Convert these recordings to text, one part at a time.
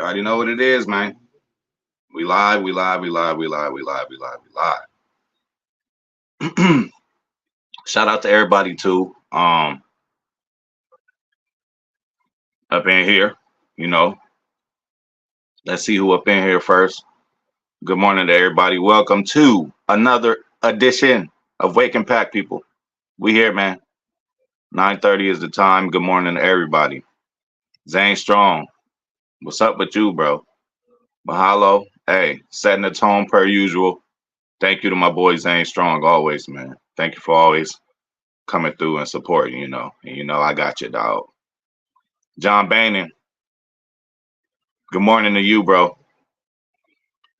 You already know what it is, man. We live, we live, we live, we live, we live, we live, we live. Shout out to everybody too. Up in here, you know. Let's see who up in here first. Good morning to everybody. Welcome to another edition of Wake and Pack, people. We here, man. 9:30 is the time. Good morning to everybody. Zane Strong, what's up with you, bro? Mahalo. Hey, setting the tone per usual. Thank you to my boy Zane Strong always, man. Thank you for always coming through and supporting, And I got you, dog. John Bainan, good morning to you, bro.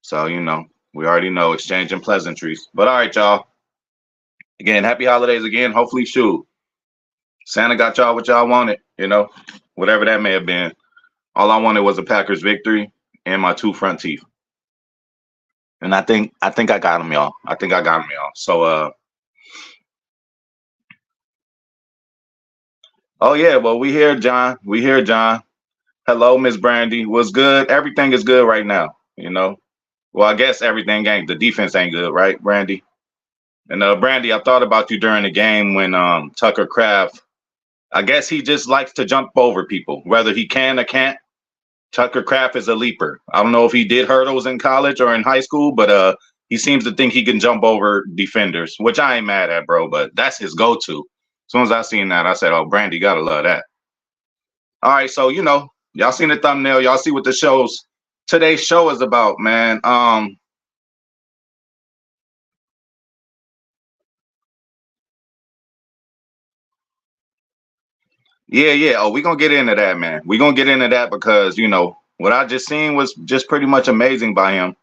So, we already know exchanging pleasantries. But all right, y'all. Again, happy holidays again. Hopefully, shoot. Santa got y'all what y'all wanted, whatever that may have been. All I wanted was a Packers victory and my two front teeth. And I think I got them, y'all. So, oh yeah, well, we here, John. Hello, Miss Brandy. What's good? Everything is good right now, Well, I guess everything ain't. The defense ain't good, right, Brandy? And Brandy, I thought about you during the game when Tucker Kraft, I guess he just likes to jump over people, whether he can or can't. Tucker Kraft is a leaper. I don't know if he did hurdles in college or in high school, but he seems to think he can jump over defenders, which I ain't mad at, bro, but that's his go-to. As soon as I seen that, I said, oh, Brandy, gotta love that. All right, so, y'all seen the thumbnail. Y'all see what today's show is about, man. Yeah. Oh, we're gonna get into that, man. We're gonna get into that because what I just seen was just pretty much amazing by him.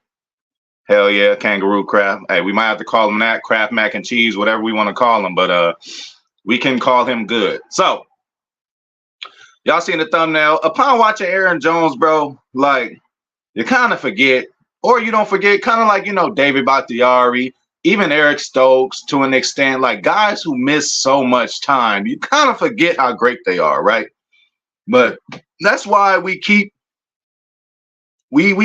Hell yeah, Kangaroo Kraft. Hey, we might have to call him that, Kraft mac and cheese, whatever we want to call him, but we can call him good. So y'all seen the thumbnail. Upon watching Aaron Jones, bro, like you kind of forget, or you don't forget, kind of like David Bakhtiari, even Eric Stokes to an extent, like guys who miss so much time, you kind of forget how great they are, right? But that's why we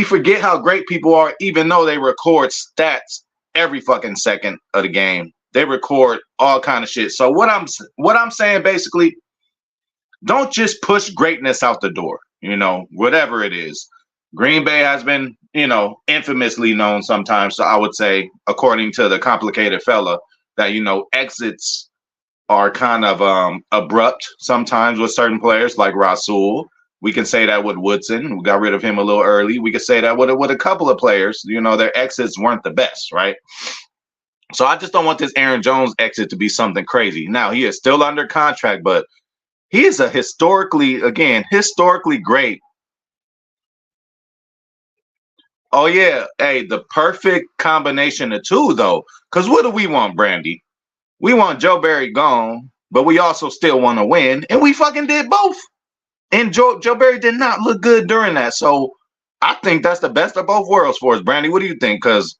forget how great people are, even though they record stats every fucking second of the game. They record all kind of shit. So what I'm saying basically, don't just push greatness out the door, whatever it is. Green Bay has been, infamously known sometimes. So I would say, according to the complicated fella, that, exits are kind of abrupt sometimes with certain players like Rasul. We can say that with Woodson. We got rid of him a little early. We could say that with a couple of players, their exits weren't the best, right? So I just don't want this Aaron Jones exit to be something crazy. Now, he is still under contract, but he is a historically great. Oh, yeah. Hey, the perfect combination of two, though. Because what do we want, Brandy? We want Joe Barry gone, but we also still want to win. And we fucking did both. And Joe Barry did not look good during that. So I think that's the best of both worlds for us, Brandy. What do you think? Because,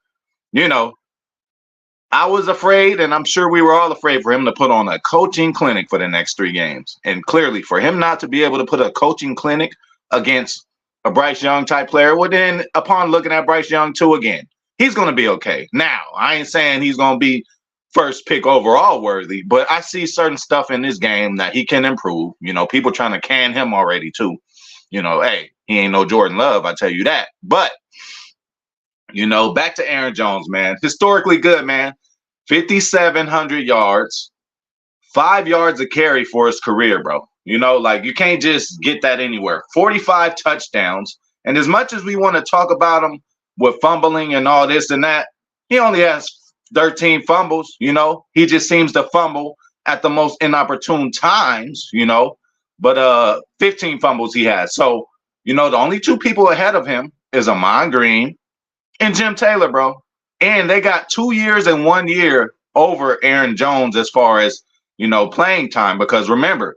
I was afraid, and I'm sure we were all afraid for him to put on a coaching clinic for the next 3 games. And clearly, for him not to be able to put a coaching clinic against a Bryce Young type player, well, then upon looking at Bryce Young too again, he's going to be okay. Now, I ain't saying he's going to be first pick overall worthy, but I see certain stuff in this game that he can improve. People trying to can him already too. Hey, he ain't no Jordan Love, I tell you that. But, back to Aaron Jones, man. Historically good, man. 5,700 yards, 5 yards a carry for his career, bro. Like you can't just get that anywhere. 45 touchdowns. And as much as we want to talk about him with fumbling and all this and that, he only has 13 fumbles. He just seems to fumble at the most inopportune times, but 15 fumbles he has. So, the only 2 people ahead of him is Ahman Green and Jim Taylor, bro. And they got 2 years and 1 year over Aaron Jones as far as, playing time. Because remember,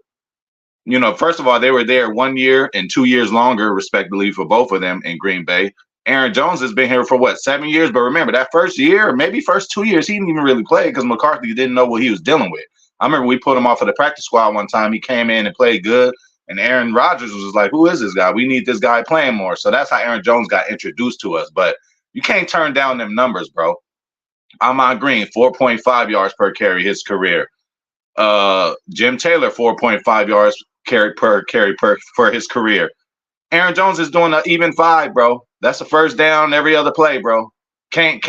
first of all, they were there 1 year and 2 years longer, respectively, for both of them in Green Bay. Aaron Jones has been here for 7 years? But remember, that first year, or maybe first 2 years, he didn't even really play because McCarthy didn't know what he was dealing with. I remember we put him off of the practice squad one time. He came in and played good. And Aaron Rodgers was like, who is this guy? We need this guy playing more. So that's how Aaron Jones got introduced to us. But you can't turn down them numbers, bro. Ahman Green, 4.5 yards per carry his career. Jim Taylor, 4.5 yards per carry for his career. Aaron Jones is doing an even 5, bro. That's a first down every other play, bro. Can't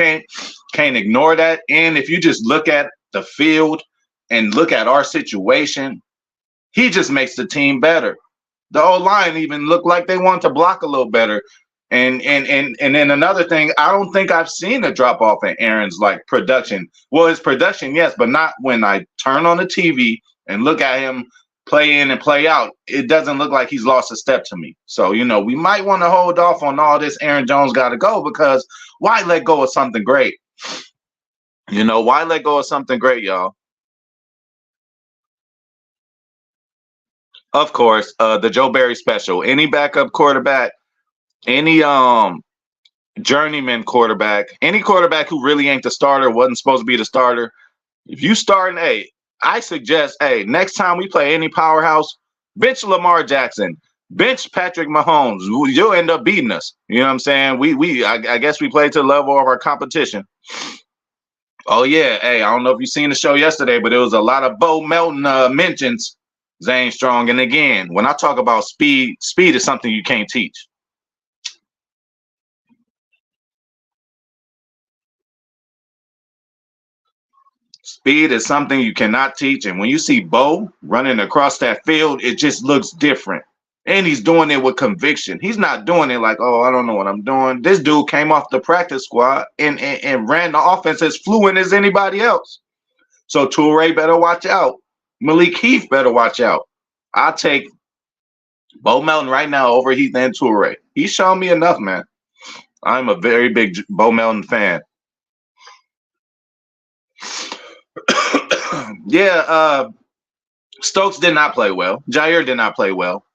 ignore that. And if you just look at the field and look at our situation, he just makes the team better. The whole line even looked like they want to block a little better. And then another thing, I don't think I've seen a drop off in Aaron's like production. Well, his production, yes, but not when I turn on the TV and look at him play in and play out. It doesn't look like he's lost a step to me. So, we might want to hold off on all this Aaron Jones got to go, because why let go of something great? Why let go of something great, y'all? Of course, the Joe Barry special. Any backup quarterback, any journeyman quarterback, any quarterback who really ain't the starter, wasn't supposed to be the starter. If you starting, I suggest, next time we play any powerhouse, bench Lamar Jackson, bench Patrick Mahomes. You'll end up beating us. You know what I'm saying? I guess we played to the level of our competition. Oh yeah, I don't know if you seen the show yesterday, but it was a lot of Bo Melton mentions. Zane Strong. And again, when I talk about speed is something you can't teach. Speed is something you cannot teach. And when you see Bo running across that field, it just looks different. And he's doing it with conviction. He's not doing it like, I don't know what I'm doing. This dude came off the practice squad and ran the offense as fluent as anybody else. So Toure better watch out. Malik Heath better watch out. I'll take Bo Melton right now over Heath and Toure. He's shown me enough, man. I'm a very big Bo Melton fan. Yeah, Stokes did not play well. Jaire did not play well.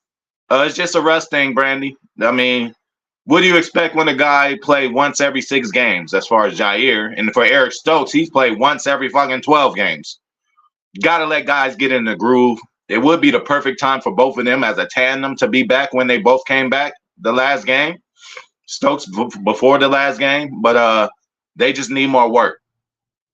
It's just a rust thing, Brandy. I mean, what do you expect when a guy play once every 6 games as far as Jaire? And for Eric Stokes, he's played once every fucking 12 games. Got to let guys get in the groove. It would be the perfect time for both of them as a tandem to be back when they both came back the last game. Stokes before the last game, but they just need more work.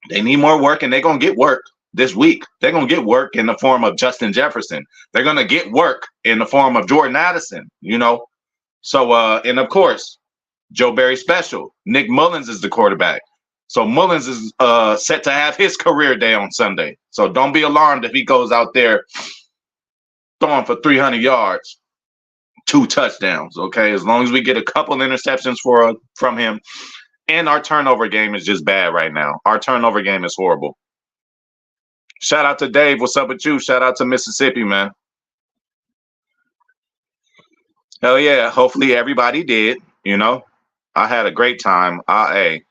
They need more work, and they're going to get work this week. They're going to get work in the form of Justin Jefferson. They're going to get work in the form of Jordan Addison, So, and of course, Joe Barry special. Nick Mullins is the quarterback. So Mullins is set to have his career day on Sunday. So don't be alarmed if he goes out there throwing for 300 yards, 2 touchdowns, okay? As long as we get a couple interceptions from him. And our turnover game is just bad right now. Our turnover game is horrible. Shout out to Dave. What's up with you? Shout out to Mississippi, man. Hell yeah. Hopefully everybody did, I had a great time. I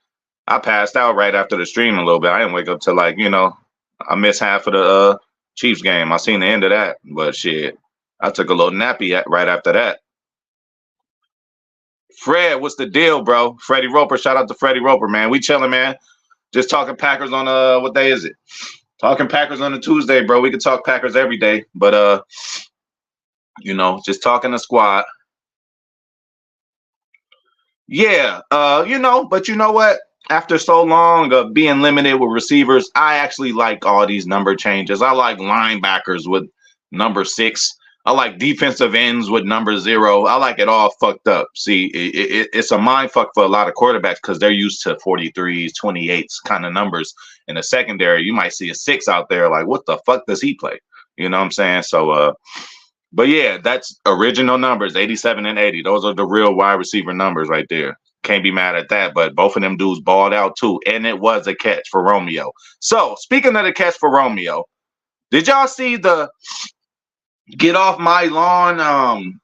passed out right after the stream a little bit. I didn't wake up till I missed half of the Chiefs game. I seen the end of that, but shit, I took a little nappy right after that. Fred, what's the deal, bro? Freddie Roper, shout out to Freddie Roper, man. We chilling, man. Just talking Packers on what day is it? Talking Packers on a Tuesday, bro. We can talk Packers every day, but just talking the squad. Yeah, but you know what? After so long of being limited with receivers, I actually like all these number changes. I like linebackers with number 6. I like defensive ends with number 0. I like it all fucked up. See, it's a mind fuck for a lot of quarterbacks because they're used to 43s, 28s kind of numbers. In the secondary, you might see a 6 out there. Like, what the fuck does he play? You know what I'm saying? So, but yeah, that's original numbers, 87 and 80. Those are the real wide receiver numbers right there. Can't be mad at that, but both of them dudes balled out too. And it was a catch for Romeo. So, speaking of the catch for Romeo, did y'all see the get off my lawn,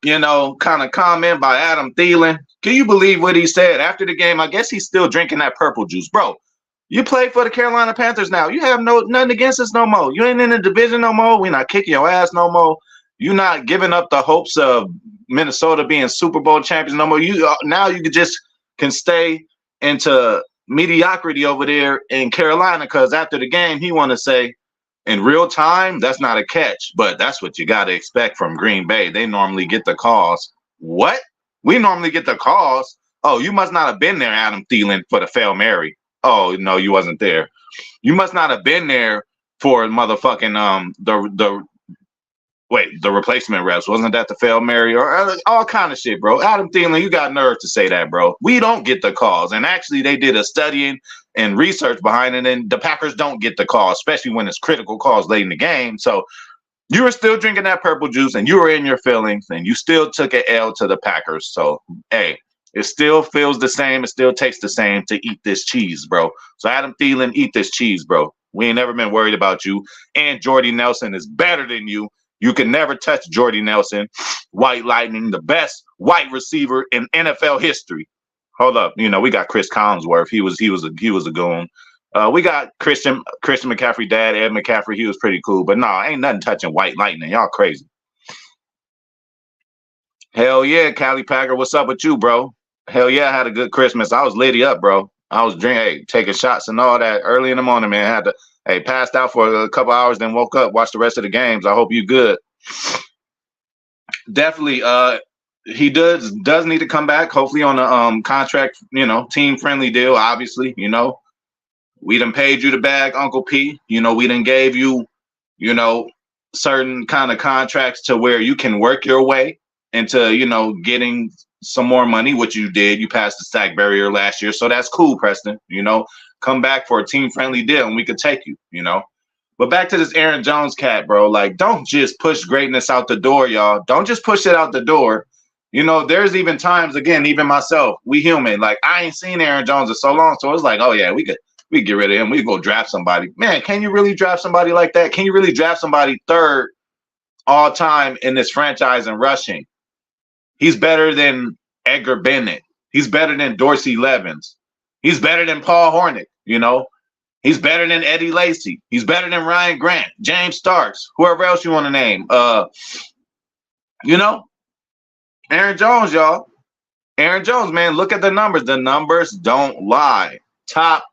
kind of comment by Adam Thielen? Can you believe what he said after the game? I guess he's still drinking that purple juice. Bro, you play for the Carolina Panthers now. You have nothing against us no more. You ain't in the division no more. We're not kicking your ass no more. You're not giving up the hopes of Minnesota being Super Bowl champions no more. Now you can stay into mediocrity over there in Carolina because after the game, he want to say, in real time, that's not a catch, but that's what you got to expect from Green Bay. They normally get the calls. What? We normally get the calls. Oh, you must not have been there, Adam Thielen, for the Fail Mary. Oh, no, you wasn't there. You must not have been there for motherfucking the replacement reps. Wasn't that the Fail Mary or all kind of shit, bro? Adam Thielen, you got nerve to say that, bro. We don't get the calls. And actually, they did a studying and research behind it, and the Packers don't get the call, especially when it's critical calls late in the game. So you were still drinking that purple juice, and you were in your feelings, and you still took an L to the Packers. So, hey, it still feels the same. It still tastes the same to eat this cheese, bro. So, Adam Thielen, eat this cheese, bro. We ain't never been worried about you. And Jordy Nelson is better than you. You can never touch Jordy Nelson. White Lightning, the best white receiver in NFL history. Hold up, we got Chris Collinsworth. He was a goon. We got Christian McCaffrey, dad, Ed McCaffrey. He was pretty cool, but no, ain't nothing touching White Lightning. Y'all crazy. Hell yeah, Cali Packer. What's up with you, bro? Hell yeah, I had a good Christmas. I was litty up, bro. I was drinking, taking shots and all that early in the morning, man. Had to, passed out for a couple hours, then woke up, watched the rest of the games. I hope you good. Definitely, he does need to come back. Hopefully on a contract, team friendly deal. Obviously, we done paid you the bag, Uncle P. We done gave you, certain kind of contracts to where you can work your way into, getting some more money, which you did. You passed the sack barrier last year. So that's cool, Preston. Come back for a team-friendly deal and we could take you, But back to this Aaron Jones cat, bro. Like, don't just push greatness out the door, y'all. Don't just push it out the door. There's even times, again, even myself, we human. Like, I ain't seen Aaron Jones in so long. So it's like, oh, yeah, we get rid of him. We could go draft somebody. Man, can you really draft somebody like that? Can you really draft somebody third all time in this franchise in rushing? He's better than Edgar Bennett. He's better than Dorsey Levens. He's better than Paul Hornick, He's better than Eddie Lacy. He's better than Ryan Grant, James Starks, whoever else you want to name. Aaron Jones, y'all. Aaron Jones, man, look at the numbers. The numbers don't lie. Top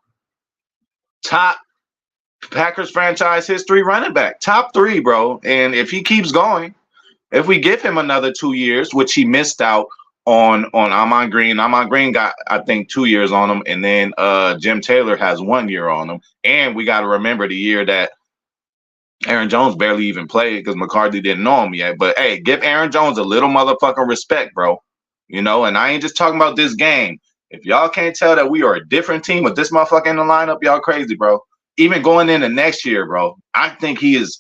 Packers franchise history running back. Top 3, bro. And if he keeps going, if we give him another 2 years, which he missed out on Ahman Green. Ahman Green got, I think, 2 years on him, and then Jim Taylor has 1 year on him. And we got to remember the year that Aaron Jones barely even played because McCarthy didn't know him yet. But hey, give Aaron Jones a little motherfucking respect, bro. And I ain't just talking about this game. If y'all can't tell that we are a different team with this motherfucker in the lineup, y'all crazy, bro. Even going into next year, bro, I think he is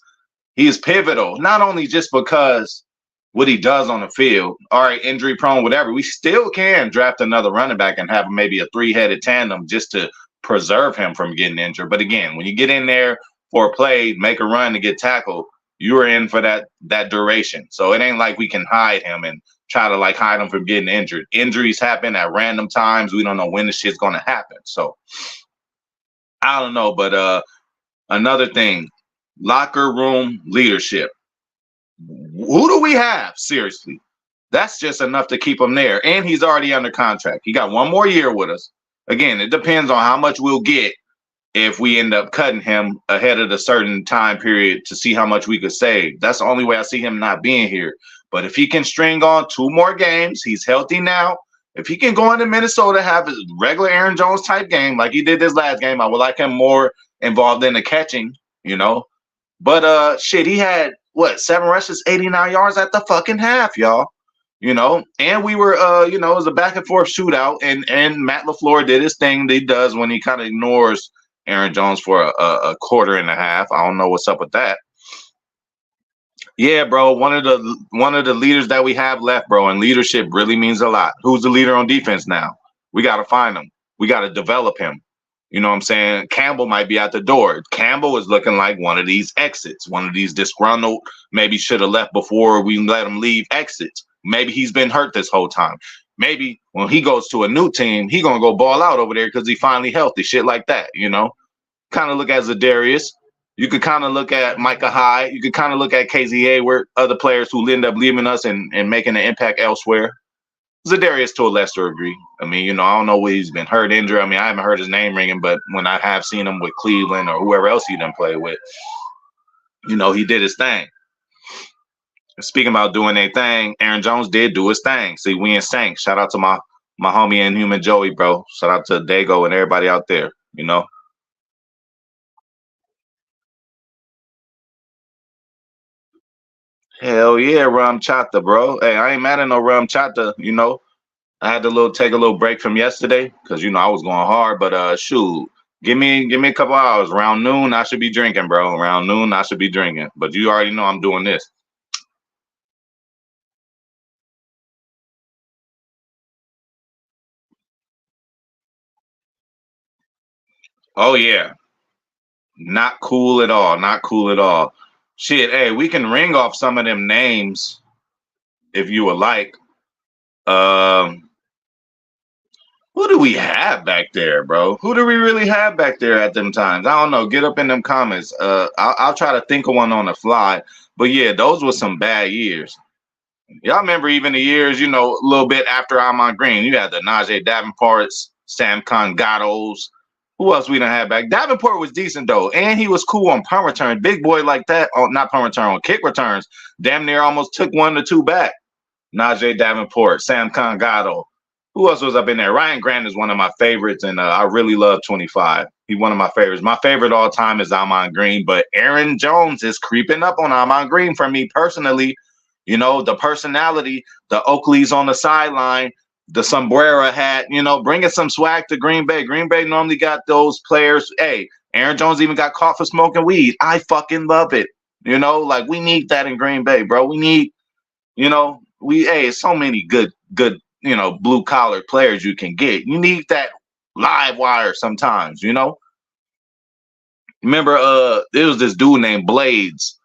pivotal. Not only just because what he does on the field, all right, injury prone, whatever, we still can draft another running back and have maybe a 3-headed tandem just to preserve him from getting injured. But again, when you get in there for a play, make a run to get tackled, you're in for that duration. So it ain't like we can hide him and try to hide him from getting injured. Injuries happen at random times. We don't know when the shit's going to happen. So I don't know. But another thing, locker room leadership. Who do we have? Seriously. That's just enough to keep him there. And he's already under contract. He got 1 more year with us. Again, it depends on how much we'll get if we end up cutting him ahead of the certain time period to see how much we could save. That's the only way I see him not being here. But if he can string on 2 more games, he's healthy now. If he can go into Minnesota, have his regular Aaron Jones type game like he did this last game, I would like him more involved in the catching, But shit, he had 7 rushes, 89 yards at the fucking half, y'all. And we were it was a back and forth shootout, and Matt LaFleur did his thing that he does when he kind of ignores Aaron Jones for a quarter and a half. I don't know what's up with that. Yeah, bro, one of the leaders that we have left, bro, and leadership really means a lot. Who's the leader on defense now? We got to find him. We got to develop him. You know what I'm saying? Campbell might be at the door. Campbell is looking like one of these exits, one of these disgruntled, maybe should have left before we let him leave exits. Maybe he's been hurt this whole time. Maybe when he goes to a new team, he going to go ball out over there because he finally healthy, shit like that, Kind of look at Zadarius. You could kind of look at Micah Hyde. You could kind of look at KZA, where other players who end up leaving us and making an impact elsewhere. Zadarius to a lesser degree. I mean, I don't know where he's been hurt, injured. I mean, I haven't heard his name ringing, but when I have seen him with Cleveland or whoever else he done play with, You know, he did his thing. Speaking about doing a thing, Aaron Jones did do his thing. See, we in sync. Shout out to my homie Inhuman Joey, bro. Shout out to Dago and everybody out there. You know. Hell yeah, Rum Chata, bro. Hey, I ain't mad at no Rum Chata. You know, I had to take a little break from yesterday because you know I was going hard. But shoot, give me a couple hours. Around noon, I should be drinking, bro. Around noon, I should be drinking. But you already know I'm doing this. Oh yeah, not cool at all. Not cool at all. Shit, hey, we can ring off some of them names if you would like. Um, who do we have back there, bro? Who do we really have back there at them times? I don't know. Get up in them comments. I'll try to think of one on the fly. But yeah, those were some bad years. Y'all remember even the years, you know, a little bit after Amon Green, you had the Najee Davenports, Sam Congados. Who else we done had back? Davenport was decent though, and he was cool on punt return. Big boy like that, on not punt return, on kick returns. Damn near almost took 1 or 2 back. Najee Davenport, Sam Congado. Who else was up in there? Ryan Grant is one of my favorites, and I really love 25. He's one of my favorites. My favorite all time is Amon Green, but Aaron Jones is creeping up on Amon Green for me personally. You know, the personality, the Oakley's on the sideline, the sombrero hat, you know, bringing some swag to Green Bay. Green Bay normally got those players. Hey, Aaron Jones even got caught for smoking weed. I fucking love it. You know, like we need that in Green Bay, bro. We need, you know, so many good, you know, blue collar players you can get. You need that live wire sometimes, you know. Remember, there was this dude named Blades,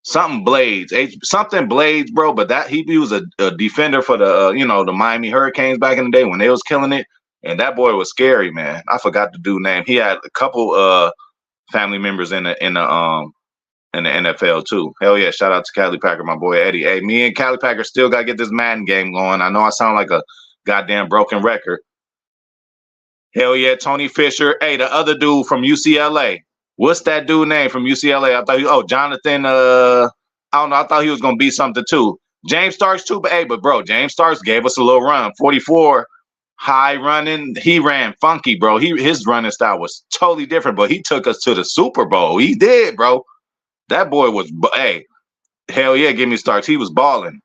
something Blades, something Blades, bro. But that he was a defender for the, you know, the Miami Hurricanes back in the day when they was killing it. And that boy was scary, man. I forgot the dude name. He had a couple family members in the NFL too. Hell yeah! Shout out to Cali Packer, my boy Eddie. Hey, me and Cali Packer still gotta get this Madden game going. I know I sound like a goddamn broken record. Hell yeah, Tony Fisher. Hey, the other dude from UCLA. What's that dude name from UCLA? I thought Jonathan. I don't know. I thought he was gonna be something too. James Starks too, but hey, but bro, James Starks gave us a little run. 44 high running. He ran funky, bro. His running style was totally different, but he took us to the Super Bowl. He did, bro. That boy was hey, hell yeah, give me Starks. He was balling.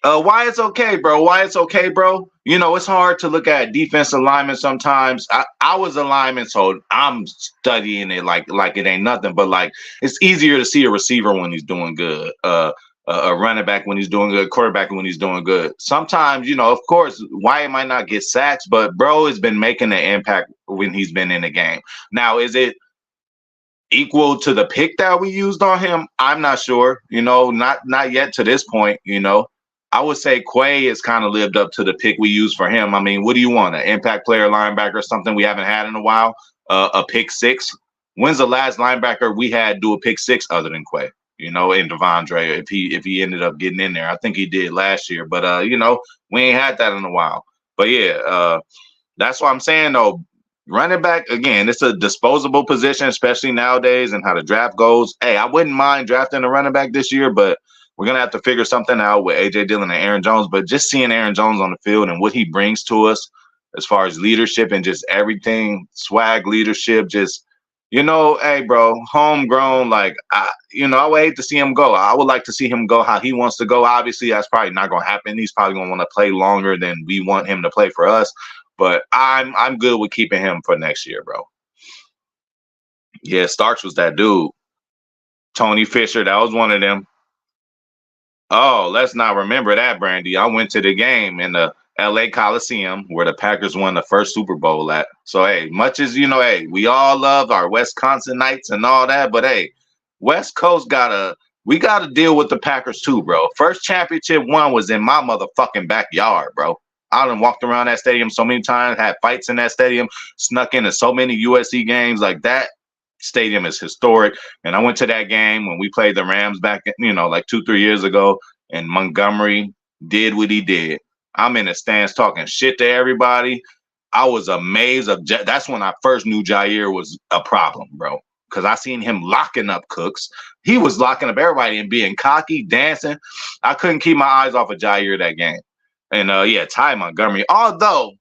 Why it's okay, bro? Why it's okay, bro? You know, it's hard to look at defensive linemen sometimes. I was a lineman, so I'm studying it like it ain't nothing. But like, it's easier to see a receiver when he's doing good, a running back when he's doing good, quarterback when he's doing good. Sometimes, you know, of course, Wyatt might not get sacks, but bro has been making an impact when he's been in the game. Now, is it equal to the pick that we used on him? I'm not sure. You know, not yet to this point. You know, I would say Quay has kind of lived up to the pick we used for him. I mean, what do you want? An impact player, linebacker, something we haven't had in a while? A pick six. When's the last linebacker we had do a pick six other than Quay? You know, and Devondre, if he ended up getting in there, I think he did last year. But you know, we ain't had that in a while. But yeah, that's what I'm saying though. Running back, again, it's a disposable position, especially nowadays and how the draft goes. Hey, I wouldn't mind drafting a running back this year, but we're going to have to figure something out with A.J. Dillon and Aaron Jones. But just seeing Aaron Jones on the field and what he brings to us as far as leadership and just everything, swag, leadership, just, you know, hey, bro, homegrown, like, I would hate to see him go. I would like to see him go how he wants to go. Obviously, that's probably not going to happen. He's probably going to want to play longer than we want him to play for us. But I'm good with keeping him for next year, bro. Yeah, Starks was that dude. Tony Fisher, that was one of them. Oh, let's not remember that, Brandy. I went to the game in the LA Coliseum where the Packers won the first Super Bowl at. So hey, much as you know, hey, we all love our Wisconsin Knights and all that, but hey, West Coast we gotta deal with the Packers too, bro. First championship one was in my motherfucking backyard, bro. I done walked around that stadium so many times, had fights in that stadium, snuck into so many USC games. Like that stadium is historic. And I went to that game when we played the Rams back, like 2-3 years ago, and Montgomery did what he did. I'm in the stands talking shit to everybody. I was amazed. That's when I first knew Jair was a problem, bro. because I seen him locking up Cooks. He was locking up everybody and being cocky, dancing. I couldn't keep my eyes off of Jair that game. And Ty Montgomery. Although,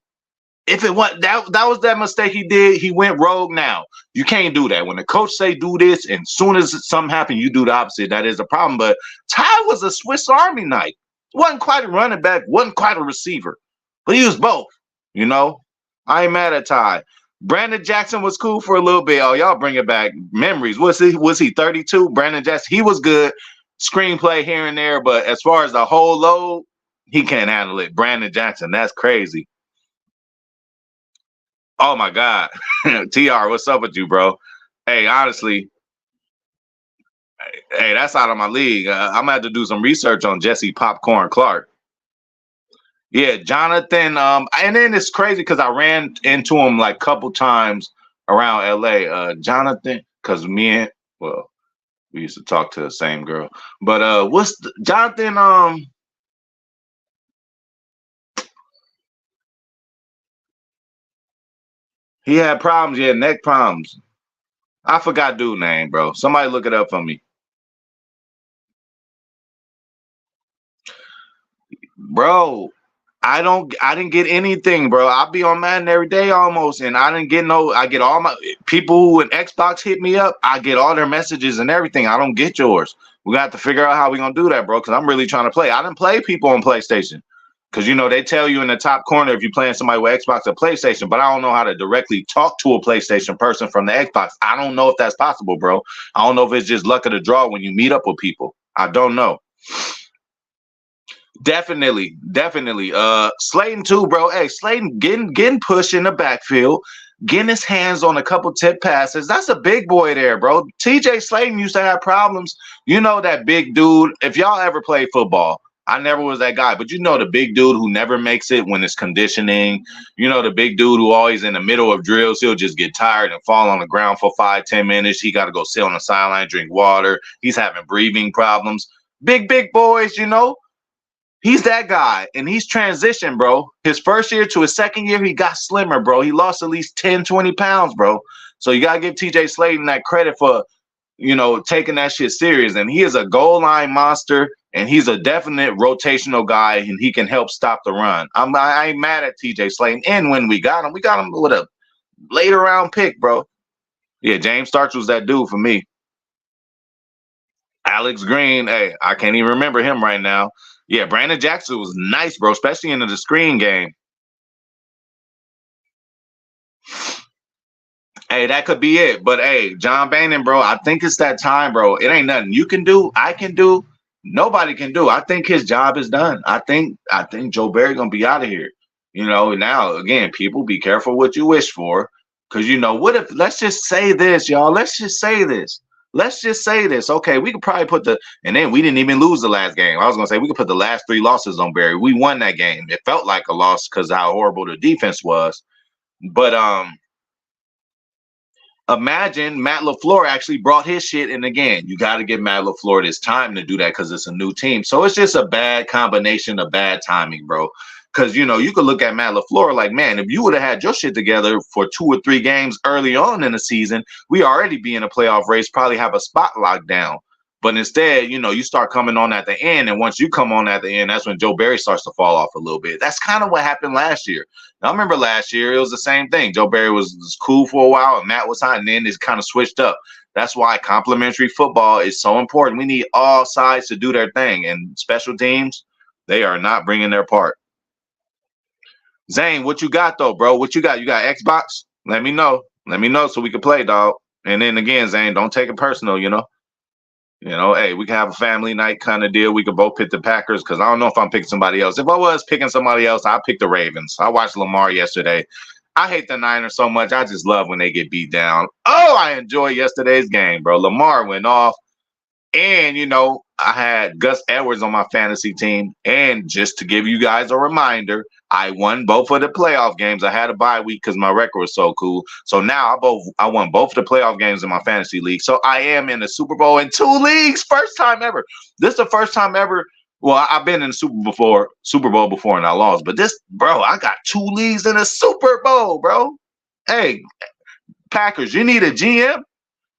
if it was that was that mistake he did, he went rogue. Now you can't do that. When the coach say do this, and soon as something happens, you do the opposite. That is a problem. But Ty was a Swiss Army knife. Wasn't quite a running back, wasn't quite a receiver, but he was both. I ain't mad at Ty. Brandon Jackson was cool for a little bit. Oh, y'all bring it back memories. Was he 32? Brandon Jackson, he was good. Screenplay here and there, but as far as the whole load, he can't handle it. Brandon Jackson, that's crazy. Oh my God. TR, what's up with you, bro? Hey, honestly, that's out of my league. I'm gonna have to do some research on Jesse Popcorn Clark. Yeah, Jonathan. And then it's crazy because I ran into him like a couple times around LA. Jonathan, because we used to talk to the same girl. But Jonathan? He had problems. Yeah, neck problems. I forgot dude's name, bro. Somebody look it up for me. Bro, I didn't get anything, bro. I'll be on Madden every day almost, and I didn't get I get all my people who in Xbox hit me up. I get all their messages and everything. I don't get yours. We got to figure out how we gonna do that, bro, because I'm really trying to play. I didn't play people on PlayStation. Because, they tell you in the top corner if you're playing somebody with Xbox or PlayStation, but I don't know how to directly talk to a PlayStation person from the Xbox. I don't know if that's possible, bro. I don't know if it's just luck of the draw when you meet up with people. I don't know. Definitely. Slayton too, bro. Hey, Slayton getting pushed in the backfield, getting his hands on a couple tip passes. That's a big boy there, bro. TJ Slayton used to have problems. That big dude. If y'all ever played football, I never was that guy, but the big dude who never makes it when it's conditioning, the big dude who always in the middle of drills, he'll just get tired and fall on the ground for 5-10 minutes. He got to go sit on the sideline, drink water. He's having breathing problems. Big boys, he's that guy, and he's transitioned, bro. His first year to his second year, he got slimmer, bro. He lost at least 10, 20 pounds, bro. So you got to give TJ Slayton that credit for, taking that shit serious. And he is a goal line monster. And he's a definite rotational guy, and he can help stop the run. I ain't mad at TJ Slayton. And when we got him with a later round pick, bro. Yeah, James Starks was that dude for me. Alex Green, hey, I can't even remember him right now. Yeah, Brandon Jackson was nice, bro, especially in the screen game. Hey, that could be it. But hey, John Boehner, bro, I think it's that time, bro. It ain't nothing you can do, I can do. Nobody can do. I think his job is done. I think Joe Barry gonna be out of here. Now again, people be careful what you wish for, because what if? Let's just say this, y'all. Let's just say this. Okay, we could probably and then we didn't even lose the last game. I was gonna say we could put the last 3 losses on Barry. We won that game. It felt like a loss because of how horrible the defense was. But imagine Matt LaFleur actually brought his shit in again. You got to give Matt LaFleur this time to do that because it's a new team. So it's just a bad combination of bad timing, bro. Because, you could look at Matt LaFleur like, man, if you would have had your shit together for 2 or 3 games early on in the season, we already be in a playoff race, probably have a spot locked down. But instead, you start coming on at the end. And once you come on at the end, that's when Joe Barry starts to fall off a little bit. That's kind of what happened last year. Now, I remember last year, it was the same thing. Joe Barry was cool for a while, and Matt was hot, and then it kind of switched up. That's why complementary football is so important. We need all sides to do their thing. And special teams, they are not bringing their part. Zane, what you got, though, bro? What you got? You got Xbox? Let me know. So we can play, dog. And then, again, Zane, don't take it personal, hey, we can have a family night kind of deal. We could both pick the Packers because I don't know if I'm picking somebody else. If I was picking somebody else, I'd pick the Ravens. I watched Lamar yesterday. I hate the Niners so much. I just love when they get beat down. Oh, I enjoyed yesterday's game, bro. Lamar went off. And, I had Gus Edwards on my fantasy team. And just to give you guys a reminder, I won both of the playoff games. I had a bye week because my record was so cool. So now I won both of the playoff games in my fantasy league. So I am in the Super Bowl in 2 leagues. First time ever. This is the first time ever. Well, I've been in the Super Bowl before and I lost. But this, bro, I got 2 leagues in a Super Bowl, bro. Hey, Packers, you need a GM?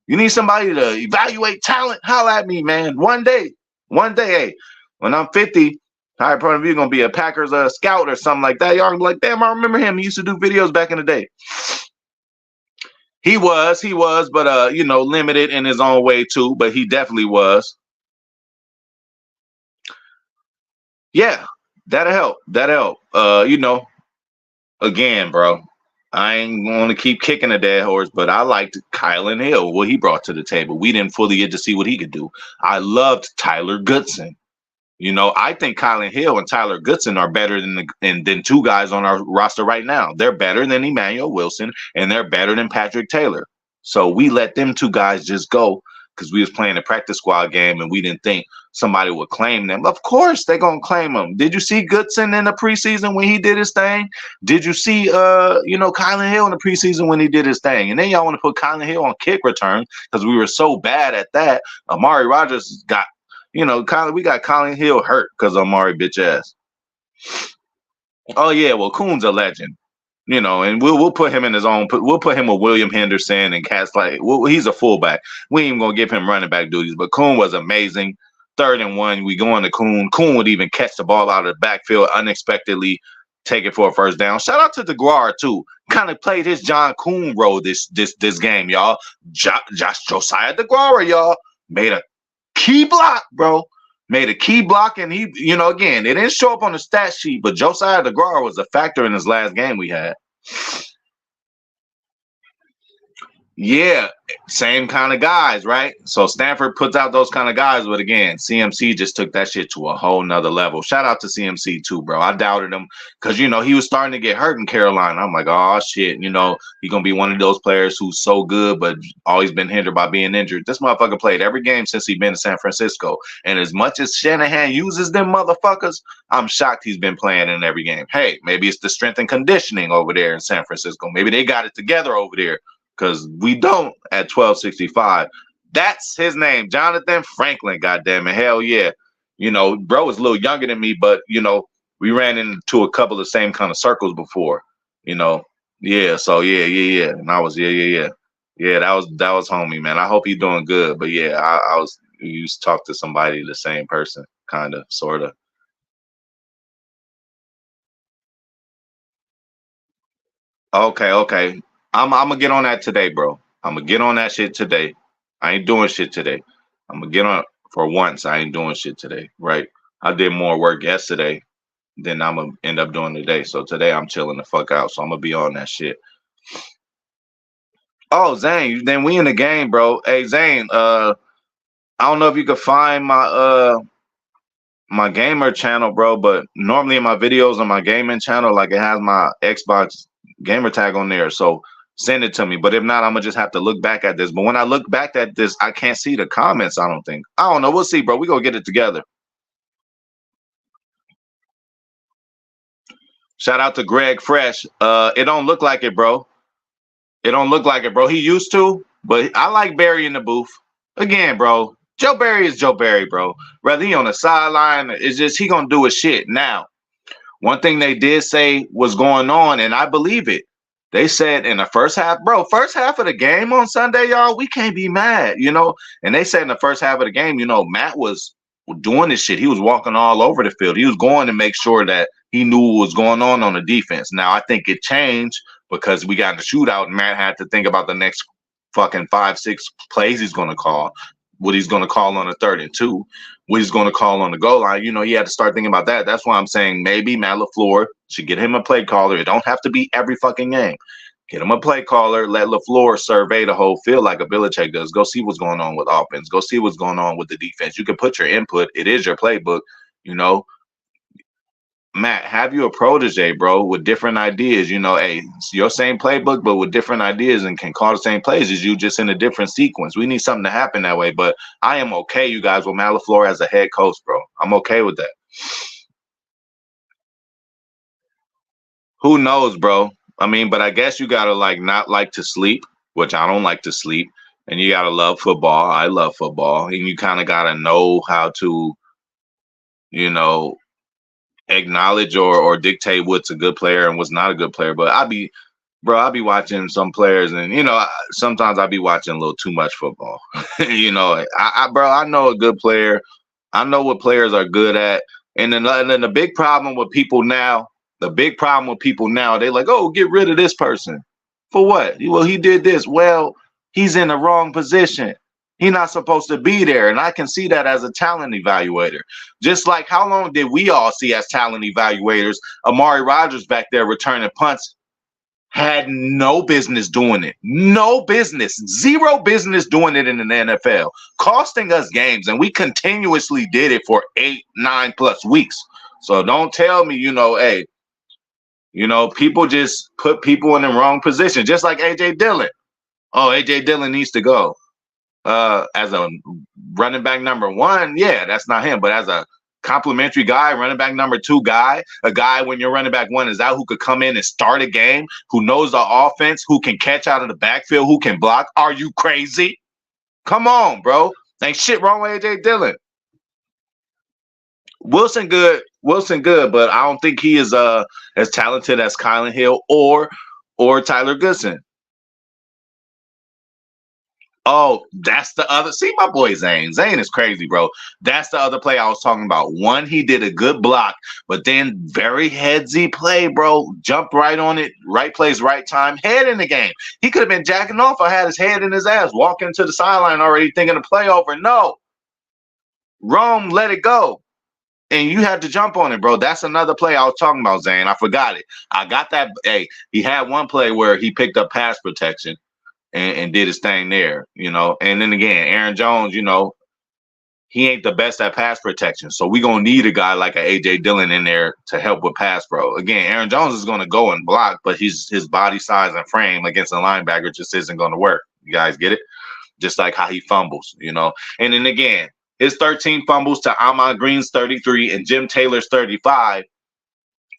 You need somebody to evaluate talent? Holla at me, man. One day, hey, when I'm 50, high point of view gonna be a Packers scout or something like that. Y'all gonna be like, damn, I remember him. He used to do videos back in the day. He was, but you know, limited in his own way too. But he definitely was. Yeah, that'll help. That'll help. You know, again, bro, I ain't going to keep kicking a dead horse, but I liked Kylan Hill, what he brought to the table. We didn't fully get to see what he could do. I loved Tyler Goodson. You know, I think Kylan Hill and Tyler Goodson are better than two guys on our roster right now. They're better than Emmanuel Wilson, and they're better than Patrick Taylor. So we let them two guys just go because we was playing a practice squad game and we didn't think somebody would claim them. Of course they're gonna claim them. Did you see Goodson in the preseason when he did his thing? Did you see you know, Kylan Hill in the preseason when he did his thing? And then y'all want to put Kylan Hill on kick return because we were so bad at that. Amari Rogers got, you know, we got Kylan Hill hurt because of Amari bitch ass. Oh yeah, well Kuhn's a legend. You know, and we'll put him in his own. We'll put him with William Henderson and cats like. Well, he's a fullback. We ain't even gonna give him running back duties. But Kuhn was amazing. 3rd and 1, we go into Kuhn. Kuhn would even catch the ball out of the backfield unexpectedly, take it for a first down. Shout out to DeGuara too. Kind of played his John Kuhn role this game, y'all. Josiah DeGuara, y'all, made a key block, bro. Made a key block, and he, you know, again, it didn't show up on the stat sheet, but Josiah DeGuara was a factor in his last game we had. Yeah, same kind of guys, right? So Stanford puts out those kind of guys, but again, CMC just took that shit to a whole nother level. Shout out to CMC too, bro. I doubted him because, you know, he was starting to get hurt in Carolina. I'm like, oh shit, you know, he's gonna be one of those players who's so good, but always been hindered by being injured. This motherfucker played every game since he's been in San Francisco. And as much as Shanahan uses them motherfuckers, I'm shocked he's been playing in every game. Hey, maybe it's the strength and conditioning over there in San Francisco. Maybe they got it together over there. Because we don't at 1265. That's his name, Jonathan Franklin, goddamn it. Hell yeah. You know, bro is a little younger than me, but, you know, we ran into a couple of the same kind of circles before, you know. Yeah, so yeah. And I was, yeah. Yeah, that was homie, man. I hope he's doing good. But yeah, I was used to talk to somebody, the same person, kind of, sort of. Okay. I'm gonna get on that today, bro. I'm gonna get on that shit today. I ain't doing shit today. I'm gonna get on for once. I ain't doing shit today, right? I did more work yesterday than I'm gonna end up doing today. So today I'm chilling the fuck out. So I'm gonna be on that shit. Oh, Zane, then we in the game, bro. Hey, Zane, I don't know if you could find my gamer channel, bro, but normally in my videos on my gaming channel, like it has my Xbox gamer tag on there. So send it to me. But if not, I'm gonna just have to look back at this. But when I look back at this, I can't see the comments. I don't think. I don't know. We'll see, bro. We gonna get it together. Shout out to Greg Fresh. It don't look like it, bro. It don't look like it, bro. He used to, but I like Barry in the booth. Again, bro. Joe Barry is Joe Barry, bro. Whether he on the sideline, it's just he gonna do his shit. Now, one thing they did say was going on, and I believe it. They said in the first half, bro, first half of the game on Sunday, y'all, we can't be mad, you know. And they said in the first half of the game, you know, Matt was doing this shit. He was walking all over the field. He was going to make sure that he knew what was going on the defense. Now, I think it changed because we got in the shootout and Matt had to think about the next fucking 5-6 plays he's going to call, what he's going to call on a 3rd and 2, what he's going to call on the goal line. You know, he had to start thinking about that. That's why I'm saying maybe Matt LaFleur should get him a play caller. It don't have to be every fucking game. Get him a play caller. Let LaFleur survey the whole field like a Belichick does. Go see what's going on with offense. Go see what's going on with the defense. You can put your input. It is your playbook, you know. Matt, have you a protege, bro, with different ideas? You know, hey, it's your same playbook, but with different ideas and can call the same plays as you, just in a different sequence. We need something to happen that way. But I am okay, you guys, with Matt LaFleur as a head coach, bro. I'm okay with that. Who knows, bro? I mean, but I guess you gotta like not like to sleep, which I don't like to sleep, and you gotta love football. I love football, and you kind of gotta know how to, you know, acknowledge or dictate what's a good player and what's not a good player. But bro, I be watching some players, and sometimes I be watching a little too much football. Bro, I know a good player. I know what players are good at, and then the big problem with people now, they like, oh, get rid of this person. For what? Well, he did this. Well, he's in the wrong position. He's not supposed to be there, and I can see that as a talent evaluator. Just like how long did we all see as talent evaluators Amari Rodgers back there returning punts? Had no business doing it. No business. Zero business doing it in the NFL. Costing us games. And we continuously did it for 8, 9+ weeks. So don't tell me, hey, people just put people in the wrong position. Just like A.J. Dillon. Oh, A.J. Dillon needs to go. As a running back number 1, yeah, that's not him. But as a complimentary guy, running back number 2 guy, a guy when your running back 1 is out who could come in and start a game, who knows the offense, who can catch out of the backfield, who can block. Are you crazy? Come on, bro. Ain't shit wrong with A.J. Dillon. Wilson good, but I don't think he is as talented as Kylan Hill or Tyler Goodson. Oh, that's the other. See, my boy Zane. Zane is crazy, bro. That's the other play I was talking about. One, he did a good block, but then very headsy play, bro. Jumped right on it. Right place, right time. Head in the game. He could have been jacking off or had his head in his ass, walking to the sideline already thinking the play over. No. Rome let it go. And you had to jump on it, bro. That's another play I was talking about, Zane. I forgot it. I got that. Hey, he had one play where he picked up pass protection. And did his thing there, And then again, Aaron Jones, he ain't the best at pass protection. So we're going to need a guy like an A.J. Dillon in there to help with pass pro. Again, Aaron Jones is going to go and block, but his body size and frame against a linebacker just isn't going to work. You guys get it? Just like how he fumbles, And then again, his 13 fumbles to Ahman Green's 33 and Jim Taylor's 35.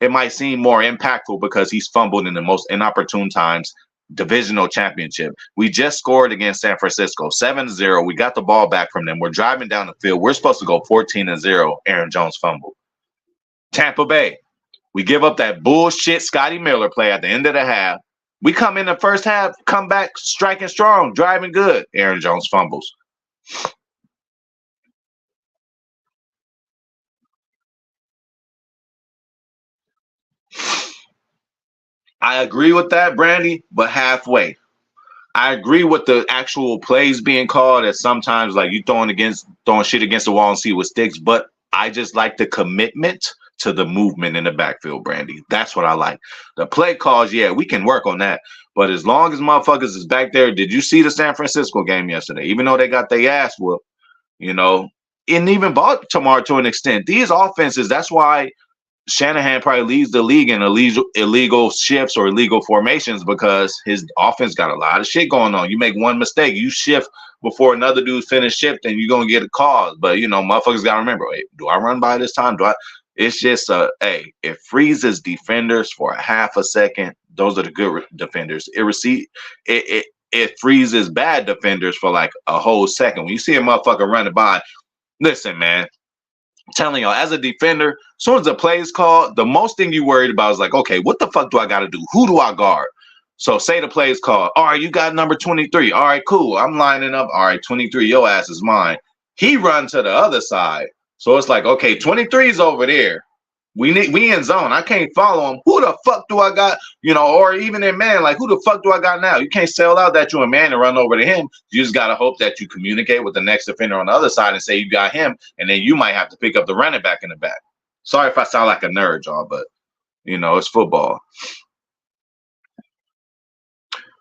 It might seem more impactful because he's fumbled in the most inopportune times. Divisional championship. We just scored against San Francisco 7-0. We got the ball back from them. We're driving down the field. We're supposed to go 14-0. Aaron Jones fumbled. Tampa Bay. We give up that bullshit Scotty Miller play at the end of the half. We come in the first half, come back striking strong, driving good. Aaron Jones fumbles. I agree with that, Brandy, but halfway. I agree with the actual plays being called that sometimes like you throwing shit against the wall and see what sticks, but I just like the commitment to the movement in the backfield, Brandy. That's what I like. The play calls, yeah, we can work on that. But as long as motherfuckers is back there, did you see the San Francisco game yesterday? Even though they got their ass whooped, and even Baltimore to an extent. These offenses, that's why Shanahan probably leads the league in illegal shifts or illegal formations because his offense got a lot of shit going on. You make one mistake, you shift before another dude finish shift, and you're gonna get a call. But motherfuckers gotta remember, hey, do I run by this time? It's just it freezes defenders for a half a second. Those are the good defenders. It freezes bad defenders for like a whole second. When you see a motherfucker running by, listen, man. Telling y'all, as a defender, as soon as the play is called, the most thing you worried about is like, okay, what the fuck do I got to do? Who do I guard? So say the play is called. All right, you got number 23. All right, cool. I'm lining up. All right, 23, your ass is mine. He run to the other side. So it's like, okay, 23 is over there. We in zone. I can't follow him. Who the fuck do I got? Or even in man, like who the fuck do I got now? You can't sell out that you're a man and run over to him. You just gotta hope that you communicate with the next defender on the other side and say you got him, and then you might have to pick up the running back in the back. Sorry if I sound like a nerd, y'all, but it's football.